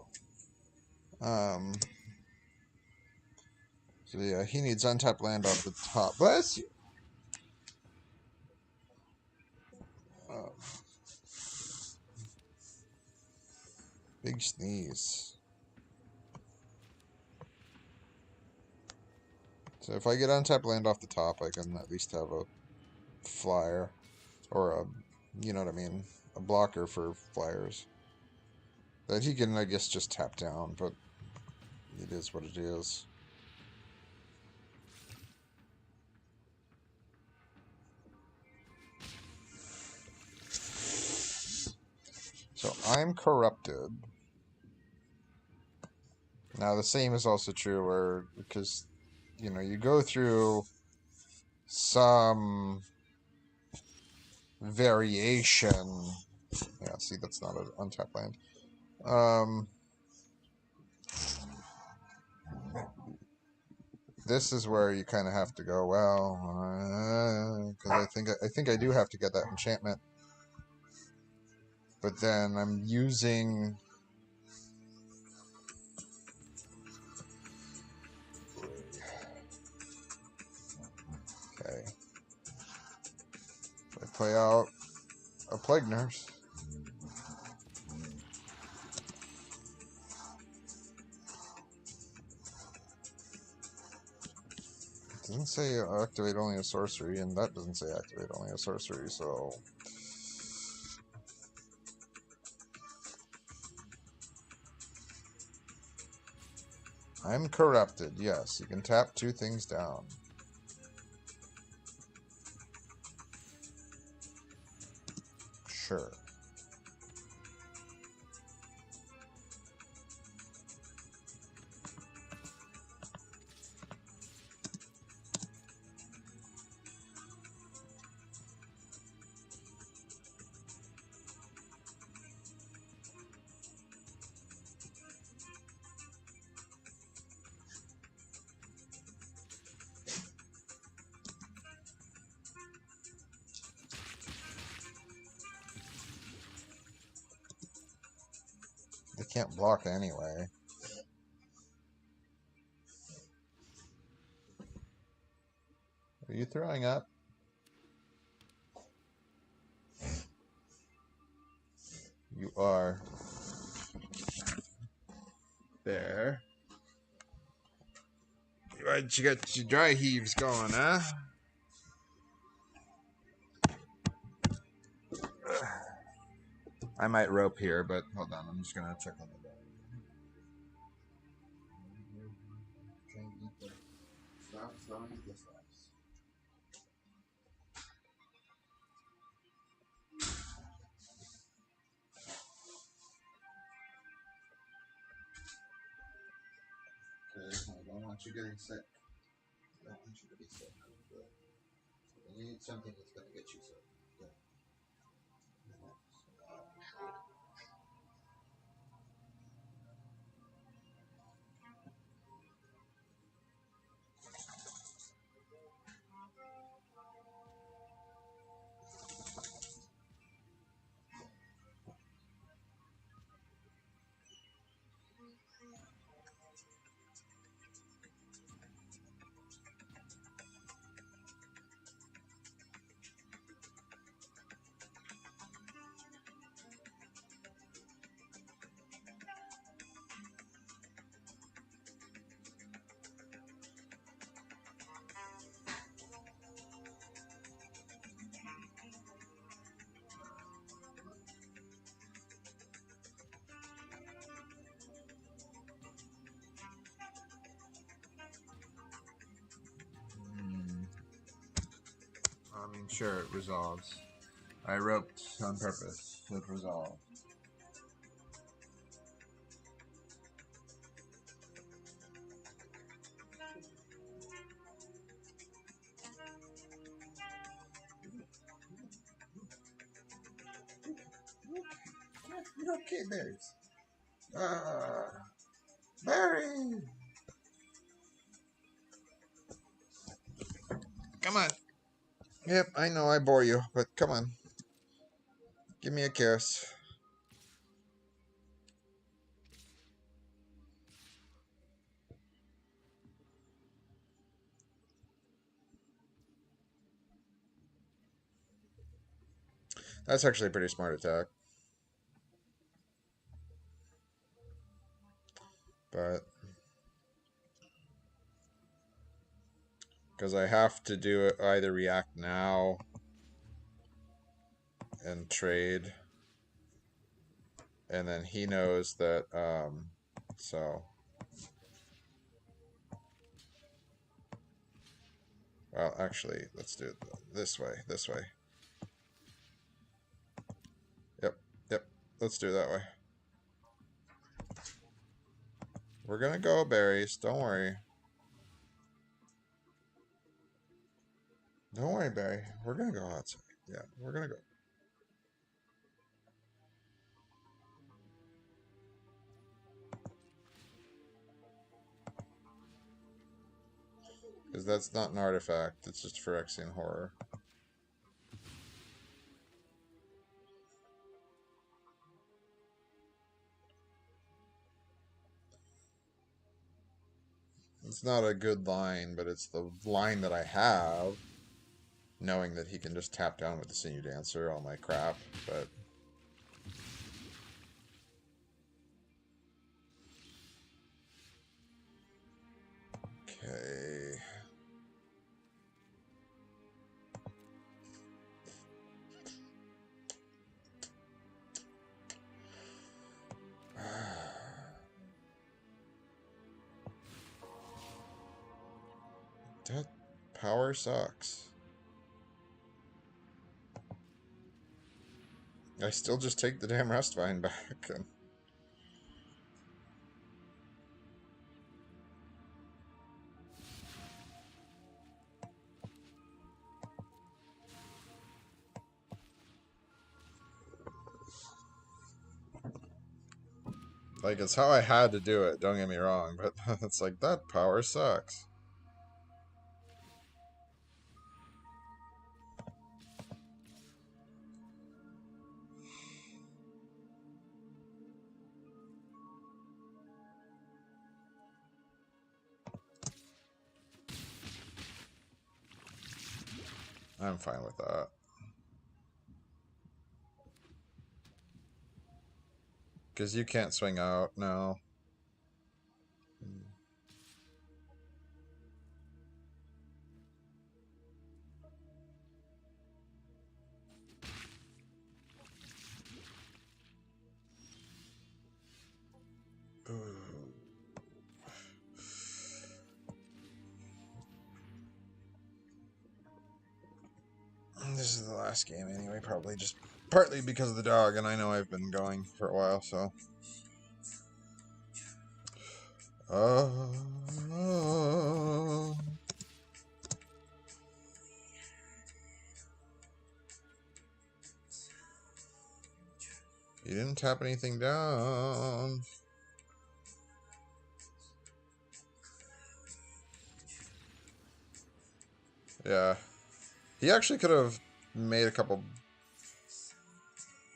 Speaker 1: So yeah, he needs untapped land off the top. Bless you. Um, Big sneeze. So if I get untapped land off the top, I can at least have a flyer. Or a, you know what I mean, a blocker for flyers. That he can, I guess, just tap down, but it is what it is. So I'm corrupted. Now the same is also true where, because, you know, you go through some variation. Yeah, see, that's not an untapped land. This is where you kind of have to go, well, because I think I do have to get that enchantment. But then I'm using... Okay. I play out a Plague Nurse. It doesn't say activate only a sorcery, and that doesn't say activate only a sorcery, so... I'm corrupted, yes. You can tap 2 things down. Sure. They can't block anyway. Are you throwing up? You are. There. You got your dry heaves going, huh? I might rope here, but hold on. I'm just going to check on the dog. Stop throwing the slaps. Okay, I don't want you getting sick. I don't want you to be sick. You need something that's going to get you sick. Okay. Sure, it resolves. I roped on purpose. It resolved. Okay, berries. Berry! Come on. Yep, I know I bore you, but come on. Give me a kiss. That's actually a pretty smart attack. But because I have to do it, either react now and trade, and then he knows that. So, well, actually, let's do it this way. This way. Yep, yep. Let's do it that way. We're gonna go berries. Don't worry. Don't worry, Barry. We're gonna go outside. Yeah, we're gonna go. Because that's not an artifact. It's just Phyrexian horror. It's not a good line, but it's the line that I have. Knowing that he can just tap down with the Sinew Dancer, all my crap, but... Okay... That power sucks. I still just take the damn Rustvine back. And... Like, it's how I had to do it, don't get me wrong, but it's like, that power sucks. I'm fine with that. Because you can't swing out, no. This is the last game anyway, probably just partly because of the dog, and I know I've been going for a while, so. You didn't tap anything down. Yeah. He actually could have made a couple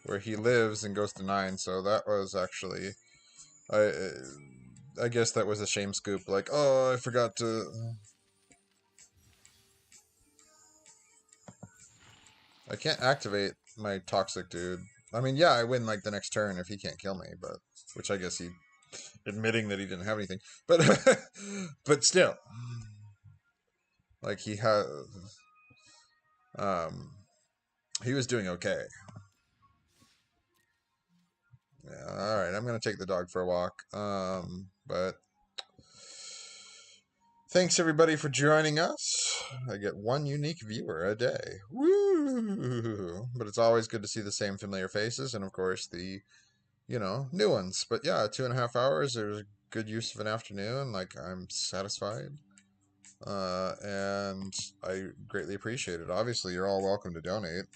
Speaker 1: where he lives and goes to 9, so that was actually... I guess that was a shame scoop. Like, oh, I forgot to... I can't activate my toxic dude. I mean, yeah, I win like the next turn if he can't kill me, but... Which I guess he... Admitting that he didn't have anything. But... but still. Like, he has... He was doing okay. Yeah, alright, I'm gonna take the dog for a walk. But... Thanks everybody for joining us. I get one unique viewer a day. Woo! But it's always good to see the same familiar faces and, of course, the, new ones. But yeah, 2.5 hours, there's good use of an afternoon. Like, I'm satisfied. And I greatly appreciate it. Obviously, you're all welcome to donate.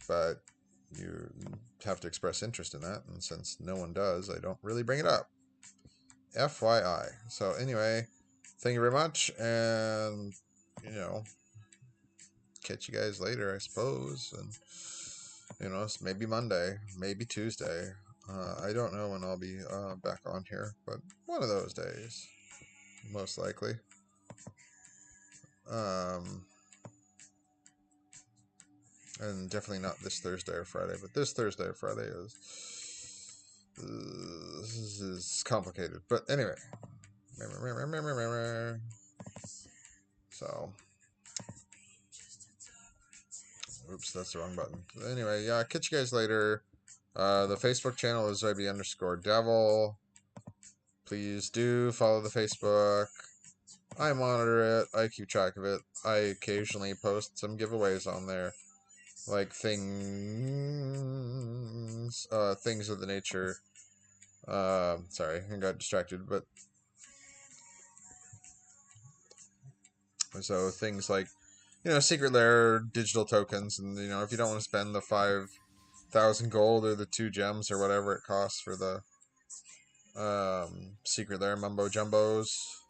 Speaker 1: But you have to express interest in that. And since no one does, I don't really bring it up. FYI. So, anyway, thank you very much. And, catch you guys later, I suppose. And, maybe Monday, maybe Tuesday. I don't know when I'll be back on here, but one of those days, most likely. And definitely not this Thursday or Friday, but this Thursday or Friday is complicated. But anyway, so, oops, that's the wrong button. Anyway, yeah, catch you guys later. The Facebook channel is IB_Devil. Please do follow the Facebook. I monitor it. I keep track of it. I occasionally post some giveaways on there, like things of the nature. Sorry, I got distracted, but so things like, secret lair digital tokens, and if you don't want to spend the 5,000 gold or the 2 gems or whatever it costs for the secret lair mumbo jumbos.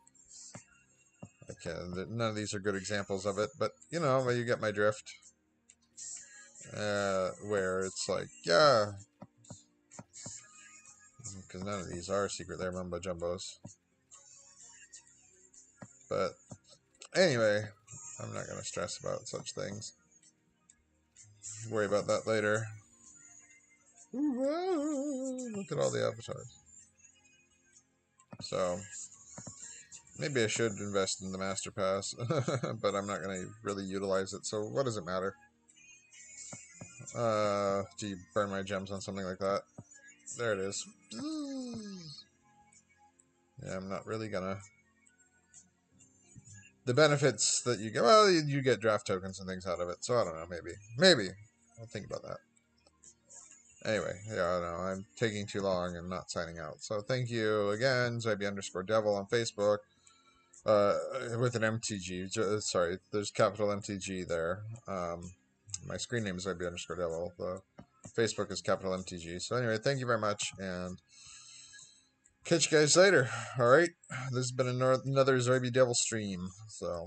Speaker 1: None of these are good examples of it, but you get my drift. Where it's like, yeah, because none of these are secret lair mumbo jumbos. But anyway, I'm not going to stress about such things. Worry about that later. Ooh, look at all the avatars. So maybe I should invest in the master pass, but I'm not going to really utilize it. So what does it matter? Do you burn my gems on something like that? There it is. Yeah, I'm not really gonna. The benefits that you get, well, you get draft tokens and things out of it. So I don't know, maybe I'll think about that. Anyway, yeah, I know I'm taking too long and not signing out. So thank you again, Zombie_Devil on Facebook, with an MTG. Sorry, there's capital MTG there. My screen name is Zombie_Devil. The Facebook is capital MTG. So anyway, thank you very much, and catch you guys later. All right, this has been another Zombie Devil stream. So.